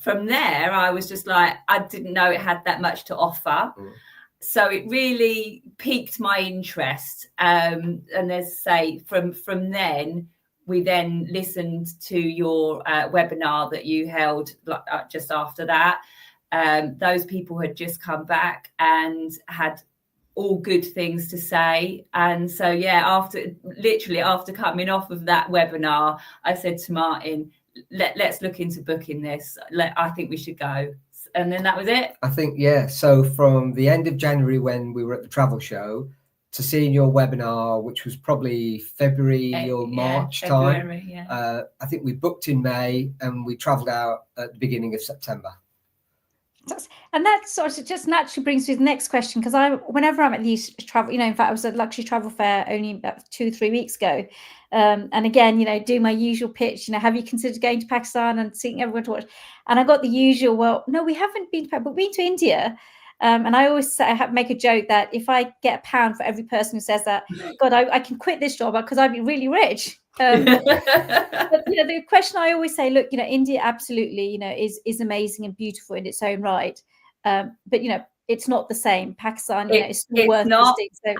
D: from there, I was just like, I didn't know it had that much to offer. So it really piqued my interest. And as I say, from then, we then listened to your webinar that you held just after that. Those people had just come back and had all good things to say. And so, yeah, after coming off of that webinar, I said to Martin, let's look into booking this. I think we should go. And then that was it.
C: I think, yeah. So from the end of January, when we were at the travel show, to seeing your webinar, which was probably February or March
D: February,
C: time,
D: yeah.
C: I think we booked in May and we travelled out at the beginning of September.
A: And that sort of just naturally brings me to the next question, because whenever I'm at these travel, in fact, I was at luxury travel fair only about 2-3 weeks ago, and again, do my usual pitch. Have you considered going to Pakistan and seeing everyone to watch? And I got the usual, well, no, we haven't been to Pakistan, but we've been to India. And I always say, make a joke that if I get £1 for every person who says that, God, I can quit this job because I'd be really rich. But the question I always say, look, India absolutely, is amazing and beautiful in its own right. But it's not the same. Pakistan, is still worth visiting. So,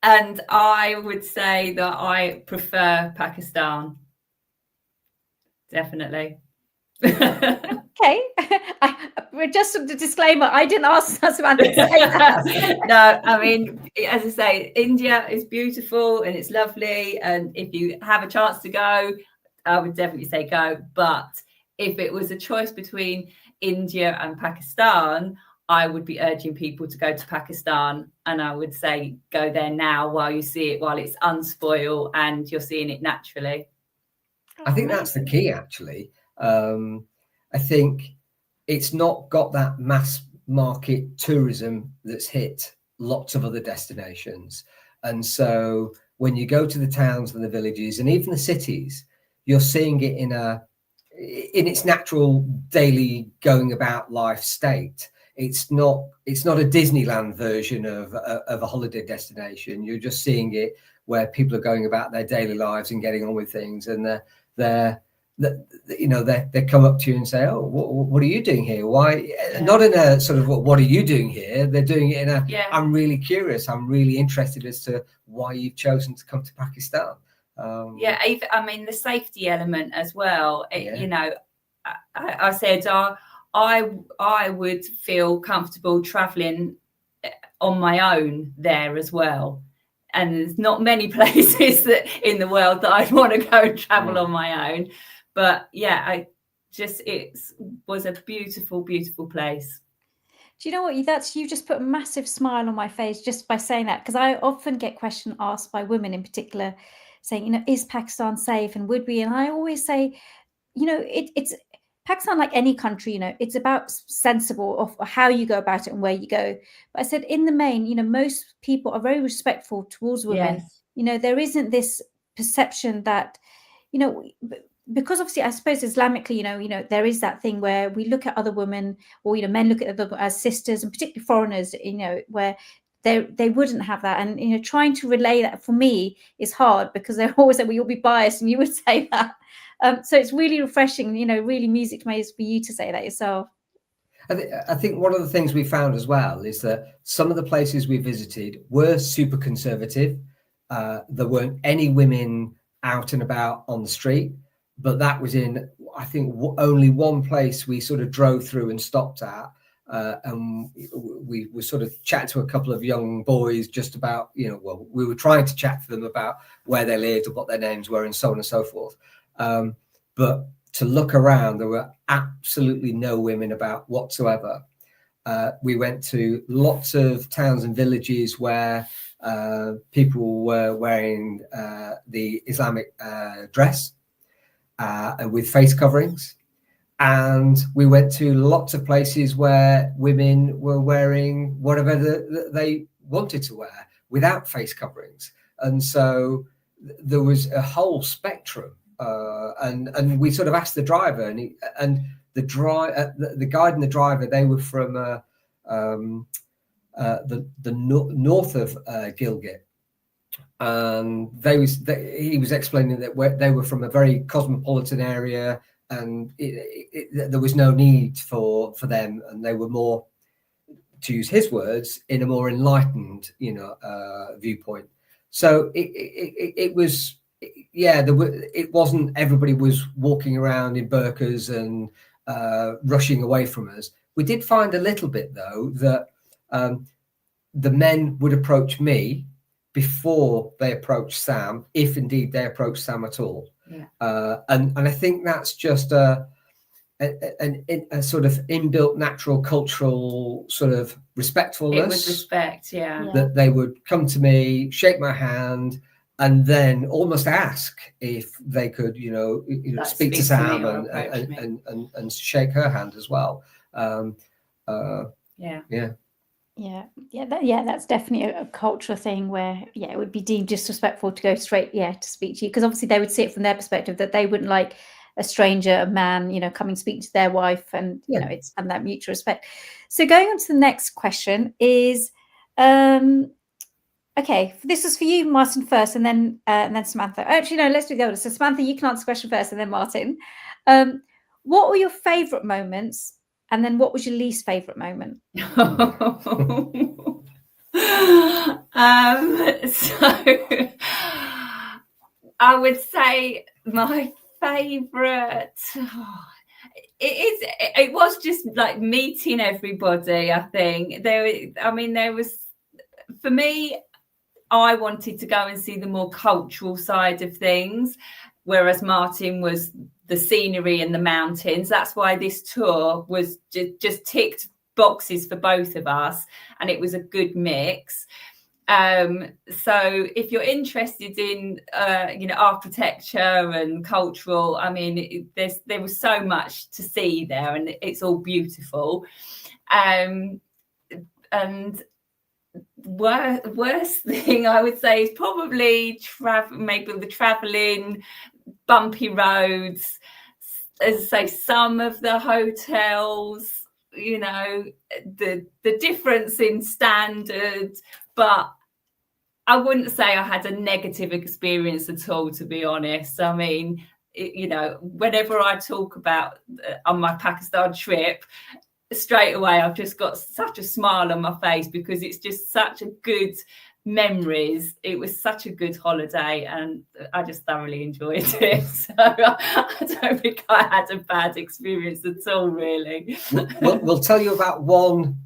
D: and I would say that I prefer Pakistan. Definitely.
A: Okay. Just a disclaimer, I didn't ask Samantha to say that.
D: No, I mean, as I say, India is beautiful and it's lovely, and if you have a chance to go, I would definitely say go. But if it was a choice between India and Pakistan, I would be urging people to go to Pakistan, and I would say go there now while you see it, while it's unspoiled and you're seeing it naturally.
C: I think that's the key, actually. I think it's not got that mass market tourism that's hit lots of other destinations. And so when you go to the towns and the villages and even the cities, you're seeing it in its natural daily going about life state. It's not a Disneyland version of a holiday destination. You're just seeing it where people are going about their daily lives and getting on with things, and they come up to you and say, "Oh, what are you doing here? Why?" Yeah. Not in a sort of "What are you doing here?" They're doing it in a "I'm really curious. I'm really interested as to why you've chosen to come to Pakistan."
D: I mean, the safety element as well. I said I would feel comfortable traveling on my own there as well. And there's not many places in the world that I'd want to go and travel on my own. But it was a beautiful, beautiful place.
A: Do you know what? You just put a massive smile on my face just by saying that, because I often get questions asked by women in particular saying, is Pakistan safe and would we? And I always say, it's Pakistan, like any country, it's about sensible of how you go about it and where you go. But I said, in the main, most people are very respectful towards women. Yes. There isn't this perception that, because obviously, I suppose Islamically, there is that thing where we look at other women, or men look at them as sisters, and particularly foreigners, where they wouldn't have that. And trying to relay that for me is hard, because they're always say, well, you'll be biased, and you would say that. So it's really refreshing, really music to my ears for you to say that yourself.
C: I think one of the things we found as well is that some of the places we visited were super conservative. There weren't any women out and about on the street, but that was in, I think, only one place we sort of drove through and stopped at. And we were sort of chatting to a couple of young boys just about, we were trying to chat to them about where they lived and what their names were and so on and so forth. But to look around, there were absolutely no women about whatsoever. We went to lots of towns and villages where people were wearing the Islamic dress with face coverings. And we went to lots of places where women were wearing whatever they wanted to wear without face coverings. And so there was a whole spectrum. And we sort of asked the driver, and the guide and the driver, they were from the north of Gilgit, and he was explaining that they were from a very cosmopolitan area, and there was no need for them, and they were more, to use his words, in a more enlightened viewpoint. So it was. It wasn't everybody was walking around in burqas and rushing away from us, We did find a little bit though that the men would approach me before they approached Sam, if indeed they approached Sam at all.
D: Yeah.
C: And I think that's just a sort of inbuilt natural cultural sort of respectfulness.
D: It was respect, yeah.
C: That they would come to me, shake my hand, and then almost ask if they could,
D: Like
C: speak to Sam
D: and
C: and shake her hand as well.
A: That's definitely a cultural thing where it would be deemed disrespectful to go straight to speak to you, because obviously they would see it from their perspective that they wouldn't like a stranger, a man, coming speak to their wife, and it's and that mutual respect. So going on to the next question is, okay, this is for you, Martin, first, and then Samantha. Actually, no, let's do the order. So Samantha, you can answer the question first, and then Martin. What were your favourite moments, and then what was your least favourite moment?
D: So I would say my favourite. It was just like meeting everybody. I think there was, for me, I wanted to go and see the more cultural side of things, whereas Martin was the scenery and the mountains. That's why this tour was just ticked boxes for both of us, and it was a good mix. So if you're interested in architecture and cultural, there was so much to see there, and it's all beautiful. And worst thing I would say is probably maybe the traveling, bumpy roads. As I say, some of the hotels, the difference in standard, but I wouldn't say I had a negative experience at all, to be honest. Whenever I talk about on my Pakistan trip, straight away I've just got such a smile on my face, because it's just such a good memories. It was such a good holiday, and I just thoroughly enjoyed it. So I don't think I had a bad experience at all, really.
C: We'll tell you about one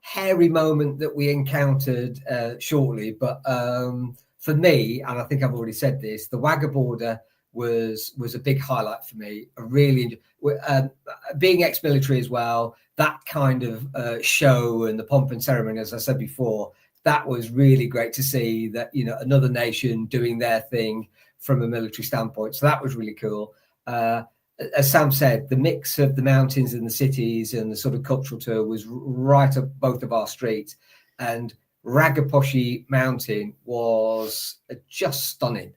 C: hairy moment that we encountered shortly, but for me, and I think I've already said this, the Wagga border was a big highlight for me. I really being ex-military as well, that kind of show and the pomp and ceremony, as I said before, that was really great to see that another nation doing their thing from a military standpoint. So that was really cool. As Sam said, the mix of the mountains and the cities and the sort of cultural tour was right up both of our streets. And Ragaposhi Mountain was just stunning.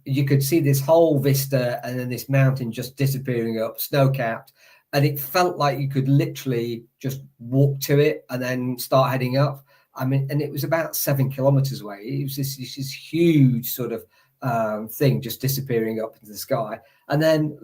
C: You could see this whole vista and then this mountain just disappearing up, snow-capped. And it felt like you could literally just walk to it and then start heading up. And it was about 7 kilometers away. It was this huge sort of thing just disappearing up into the sky. And then,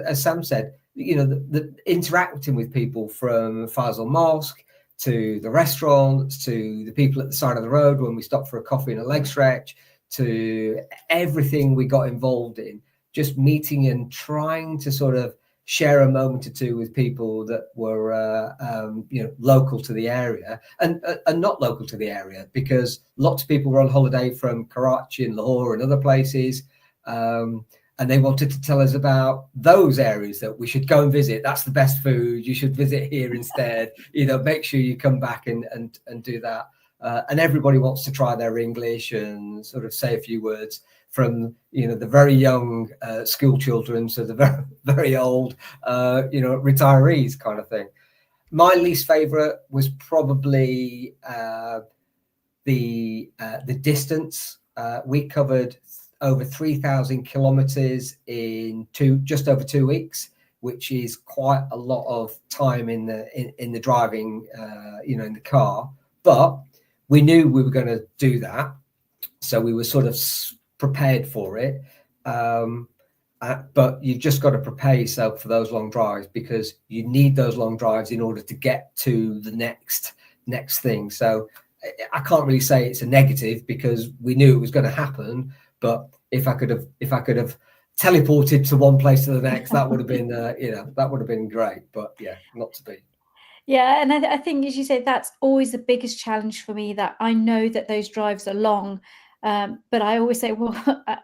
C: as Sam said, the interacting with people from Faisal Mosque to the restaurants to the people at the side of the road when we stopped for a coffee and a leg stretch, to everything we got involved in, just meeting and trying to sort of share a moment or two with people that were local to the area and not local to the area, because lots of people were on holiday from Karachi and Lahore and other places, and they wanted to tell us about those areas that we should go and visit. That's the best food. You should visit here instead. Make sure you come back and do that. And everybody wants to try their English and sort of say a few words, from the very young school children to the very, very old retirees kind of thing. My least favorite was probably the distance. We covered over 3,000 kilometers in just over 2 weeks, which is quite a lot of time in the driving in the car. But we knew we were going to do that, so we were sort of prepared for it. But you've just got to prepare yourself for those long drives, because you need those long drives in order to get to the next thing. So I can't really say it's a negative, because we knew it was going to happen. But if I could have teleported to one place to the next, that would have been that would have been great. But yeah, not to be.
A: Yeah, and I think, as you say, that's always the biggest challenge for me, that I know that those drives are long. But I always say, well,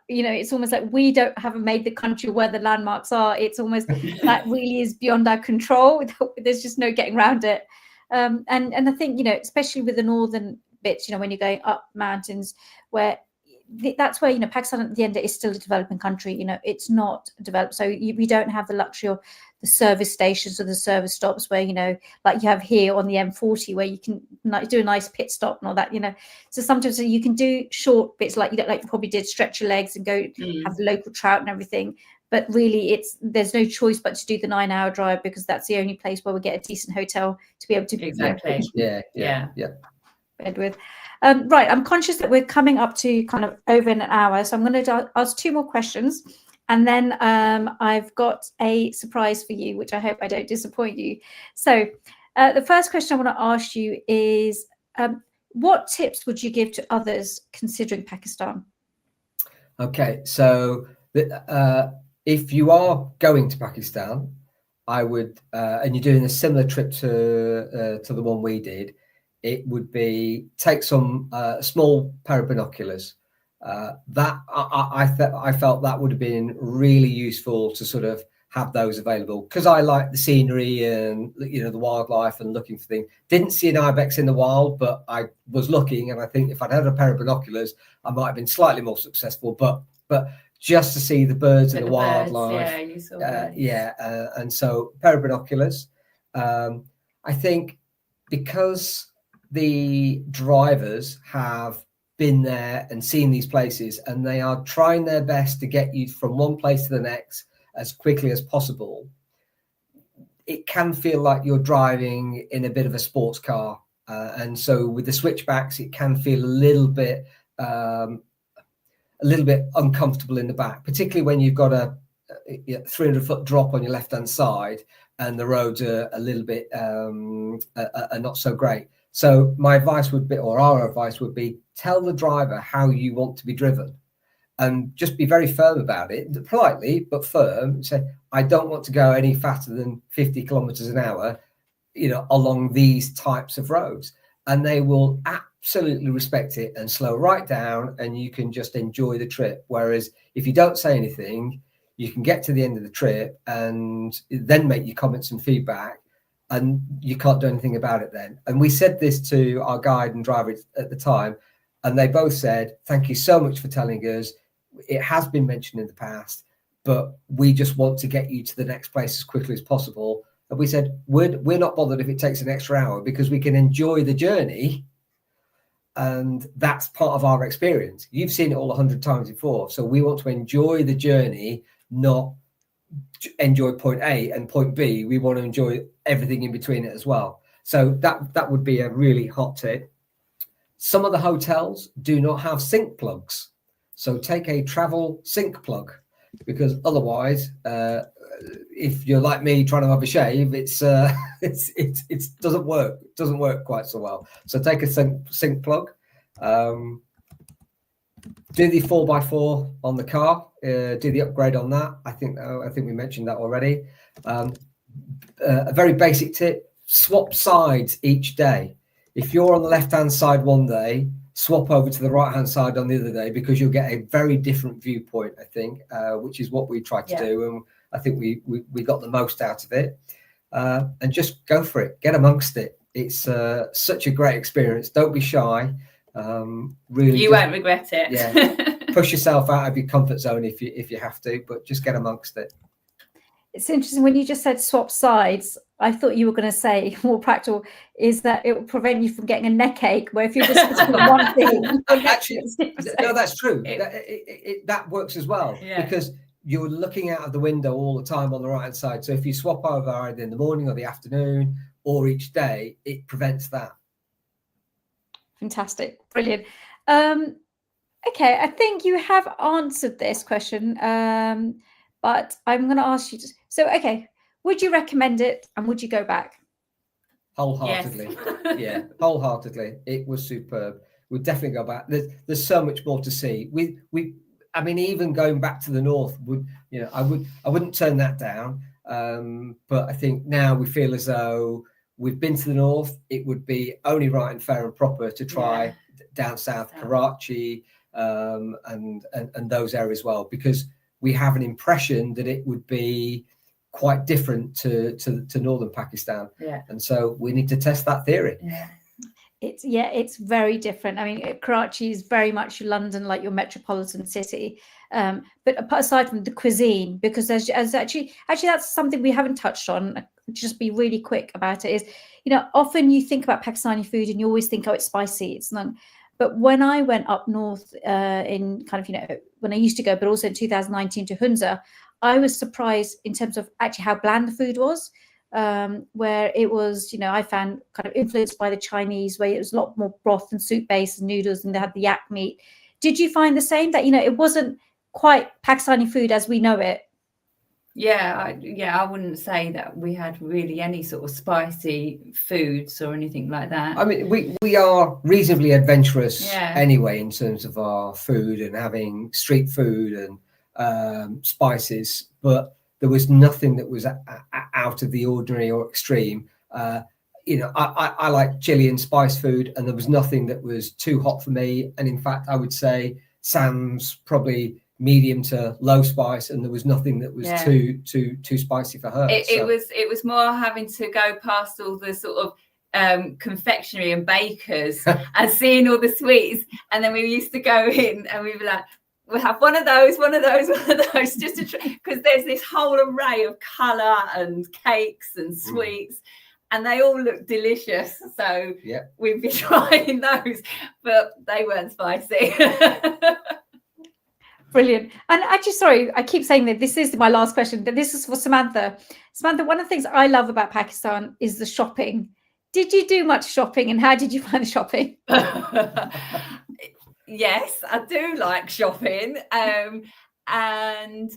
A: it's almost like we haven't made the country where the landmarks are. It's almost that really is beyond our control. There's just no getting around it. And I think, especially with the northern bits, when you're going up mountains, where that's where, Pakistan at the end is still a developing country. It's not developed. So we don't have the luxury of the service stations or the service stops where, like you have here on the M40, where you can do a nice pit stop and all that, So sometimes you can do short bits like you probably did, stretch your legs and go have the local trout and everything. But really, there's no choice but to do the 9-hour drive, because that's the only place where we get a decent hotel to be able to
D: Exactly.
C: Yeah.
A: bed with. Right, I'm conscious that we're coming up to kind of over an hour, so I'm going to ask 2 more questions, and then I've got a surprise for you, which I hope I don't disappoint you. So the first question I want to ask you is, what tips would you give to others considering Pakistan?
C: Okay, so if you are going to Pakistan, I would, and you're doing a similar trip to the one we did, it would be take some small pair of binoculars. That I felt that would have been really useful to sort of have those available, because I like the scenery and the wildlife and looking for things. Didn't see an ibex in the wild, but I was looking, and I think if I'd had a pair of binoculars, I might have been slightly more successful. But just to see the birds and the wildlife, and so pair of binoculars. I think because the drivers have been there and seen these places, and they are trying their best to get you from one place to the next as quickly as possible, it can feel like you're driving in a bit of a sports car. And so with the switchbacks, it can feel a little bit uncomfortable in the back, particularly when you've got a 300-foot drop on your left-hand side and the roads are a little bit are not so great. So my advice would be, or our advice would be, tell the driver how you want to be driven, and just be very firm about it, politely but firm. Say, I don't want to go any faster than 50 kilometers an hour, along these types of roads, and they will absolutely respect it and slow right down, and you can just enjoy the trip. Whereas if you don't say anything, you can get to the end of the trip and then make your comments and feedback, and you can't do anything about it then. And we said this to our guide and driver at the time, and they both said, thank you so much for telling us. It has been mentioned in the past, but we just want to get you to the next place as quickly as possible. And we said, we're not bothered if it takes an extra hour, because we can enjoy the journey. And that's part of our experience. You've seen it all 100 times before. So we want to enjoy the journey, not enjoy point A and point B. We want to enjoy everything in between it as well. So that would be a really hot tip. Some of the hotels do not have sink plugs. So take a travel sink plug, because otherwise, if you're like me trying to have a shave, it doesn't work. It doesn't work quite so well. So take a sink plug. Do the 4x4 on the car. Do the upgrade on that. I think we mentioned that already. A very basic tip: swap sides each day. If you're on the left-hand side one day, swap over to the right-hand side on the other day, because you'll get a very different viewpoint, I think, which is what we tried to do. And I think we got the most out of it. And just go for it. Get amongst it. It's such a great experience. Don't be shy. Really,
D: you won't regret it.
C: Yeah. Push yourself out of your comfort zone if you have to, but just get amongst it.
A: It's interesting when you just said swap sides. I thought you were going to say, more practical, is that it will prevent you from getting a neck ache, where if you're just sitting on one thing.
C: Actually, no, that's true. That works as well, because you're looking out of the window all the time on the right hand side. So if you swap over either in the morning or the afternoon or each day, it prevents that.
A: Fantastic. Brilliant. Okay, I think you have answered this question, but I'm going to ask you okay, would you recommend it, and would you go back?
C: Wholeheartedly.
D: Yes.
C: Yeah, wholeheartedly. It was superb. We'd definitely go back. There's so much more to see. I mean, even going back to the north I wouldn't turn that down. But I think now we feel as though we've been to the north, it would be only right and fair and proper to try down south, Karachi, and those areas as well, because we have an impression that it would be quite different to northern Pakistan. And so we need to test that theory.
A: It's very different. I mean, Karachi is very much London, like your metropolitan city. But aside from the cuisine, because as actually that's something we haven't touched on. Just be really quick about it. Is, you know, often you think about Pakistani food and you always think, oh, it's spicy. It's not. But when I went up north in kind of, you know, when I used to go, but also in 2019 to Hunza, I was surprised in terms of actually how bland the food was. Where it was, you know, I found kind of influenced by the Chinese, where it was a lot more broth and soup based and noodles, and they had the yak meat. Did you find the same, that, you know, it wasn't quite Pakistani food as we know it?
D: I wouldn't say that we had really any sort of spicy foods or anything like that.
C: I mean, we are reasonably adventurous anyway in terms of our food and having street food and spices, but there was nothing that was out of the ordinary or extreme. You know, I like chili and spice food, and there was nothing that was too hot for me. And in fact, I would say Sam's probably medium to low spice, and there was nothing that was too spicy for her.
D: It was more having to go past all the sort of confectionery and bakers and seeing all the sweets, and then we used to go in and we'd be like, we'll have one of those, just to try, because there's this whole array of colour and cakes and sweets, and they all look delicious. So we'd be trying those, but they weren't spicy.
A: Brilliant. And actually, sorry, I keep saying that this is my last question, but this is for Samantha. Samantha, one of the things I love about Pakistan is the shopping. Did you do much shopping, and how did you find the shopping?
D: Yes, I do like shopping. And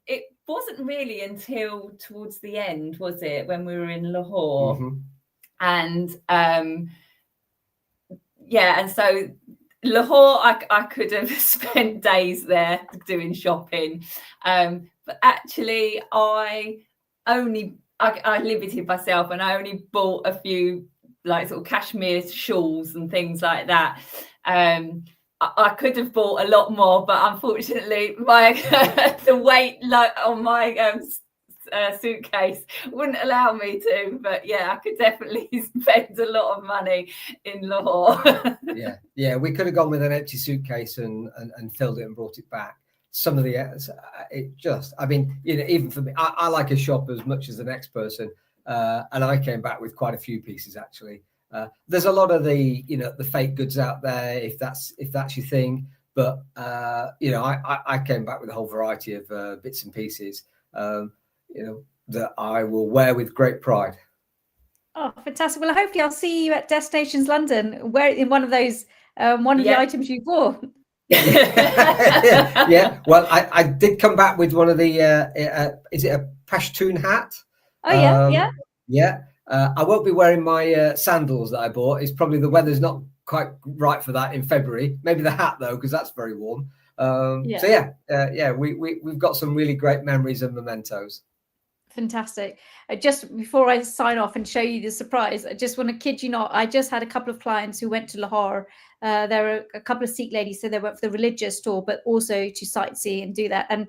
D: it wasn't really until towards the end, was it, when we were in Lahore? And and so Lahore, I could have spent days there doing shopping, but actually I limited myself, and I only bought a few like sort of cashmere shawls and things like that. I could have bought a lot more, but unfortunately the weight on my suitcase wouldn't allow me to. But I could definitely spend a lot of money in Lahore.
C: We could have gone with an empty suitcase and filled it and brought it back. Some of the I mean, you know, even for me, I like a shop as much as the next person, and I came back with quite a few pieces actually. There's a lot of the fake goods out there, if that's your thing, but you know, I came back with a whole variety of bits and pieces, you know, that I will wear with great pride.
A: Oh, fantastic! Well, hopefully I'll see you at Destinations London, where in one of those one of the items you wore.
C: Well, I did come back with one of the is it a Pashtun hat? I won't be wearing my sandals that I bought. It's probably the weather's not quite right for that in February. Maybe the hat though, because that's very warm. We've got some really great memories and mementos.
A: Fantastic. Just before I sign off and show you the surprise, I just want to kid you not, I just had a couple of clients who went to Lahore. There were a couple of Sikh ladies, so they went for the religious tour, but also to sightsee and do that. And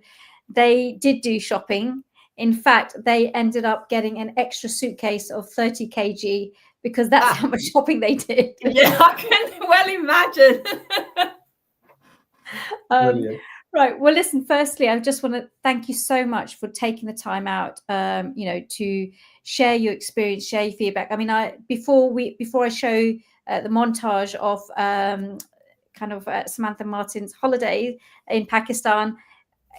A: they did do shopping. In fact, they ended up getting an extra suitcase of 30 kg because that's how much shopping they did.
D: I can well imagine.
C: Brilliant.
A: Right. Well, listen, firstly, I just want to thank you so much for taking the time out, you know, to share your experience, share your feedback. I mean, before I show the montage of Samantha Martin's holiday in Pakistan,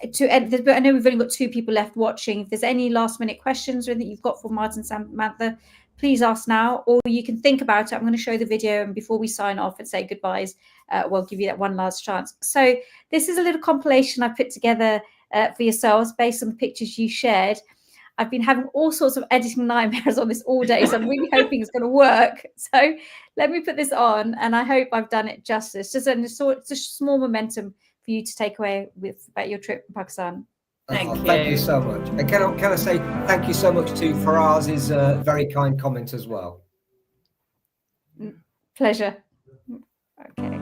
A: but I know we've only got 2 people left watching. If there's any last minute questions or anything you've got for Martin, Samantha, please ask now, or you can think about it. I'm going to show the video, and before we sign off and say goodbyes, we'll give you that one last chance. So this is a little compilation I put together for yourselves based on the pictures you shared. I've been having all sorts of editing nightmares on this all day, so I'm really hoping it's going to work. So let me put this on, and I hope I've done it justice. It's a small momentum for you to take away about your trip in Pakistan.
C: Thank you so much. And can I say thank you so much to Faraz's very kind comment as well.
A: Pleasure. Okay.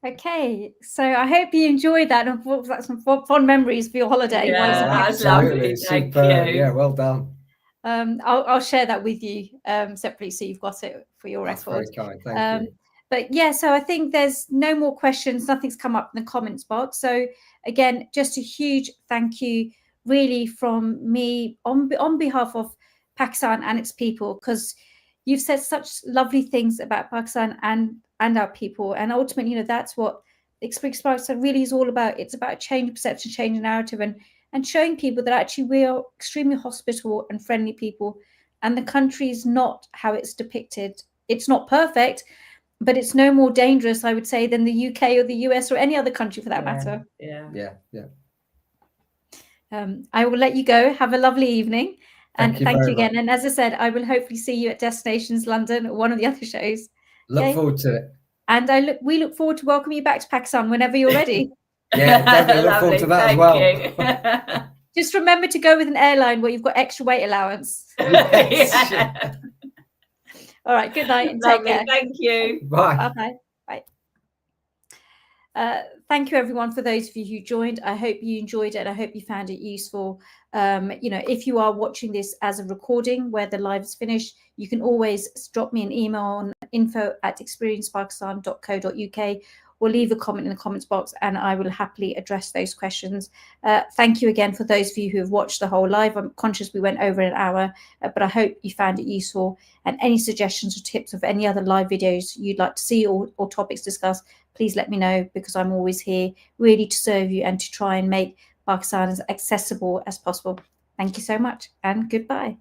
A: Okay, so I hope you enjoyed that and brought back some fond memories for your holiday.
D: Yeah, that was lovely. Thank you.
C: Yeah, well done.
A: I'll share that with you separately, so you've got it for your record.
C: That's very kind. Thank you.
A: But yeah, so I think there's no more questions. Nothing's come up in the comments box. So again, just a huge thank you, really, from me on behalf of Pakistan and its people, because you've said such lovely things about Pakistan and our people, and ultimately, that's what Xperience Pakistan really is all about. It's about changing perception, changing narrative, and showing people that actually we are extremely hospitable and friendly people, and the country is not how it's depicted. It's not perfect, but it's no more dangerous, I would say, than the UK or the US or any other country for that matter.
C: Yeah.
A: I will let you go. Have a lovely evening. And thank you again.
C: Much.
A: And as I said, I will hopefully see you at Destinations London or one of the other shows.
C: Look forward to it.
A: And we look forward to welcoming you back to Pakistan whenever you're ready.
C: Yeah, definitely look forward to that as well.
A: Just remember to go with an airline where you've got extra weight allowance.
C: Yes.
A: All right, good night and take care.
D: Thank you.
C: Bye.
A: Bye. Thank you, everyone, for those of you who joined. I hope you enjoyed it, and I hope you found it useful. If you are watching this as a recording where the live is finished, you can always drop me an email on info@xperiencepakistan.co.uk or leave a comment in the comments box, and I will happily address those questions. Thank you again for those of you who have watched the whole live. I'm conscious we went over an hour, but I hope you found it useful. And any suggestions or tips of any other live videos you'd like to see or topics discussed, please let me know, because I'm always here really to serve you and to try and make Pakistan as accessible as possible. Thank you so much, and goodbye.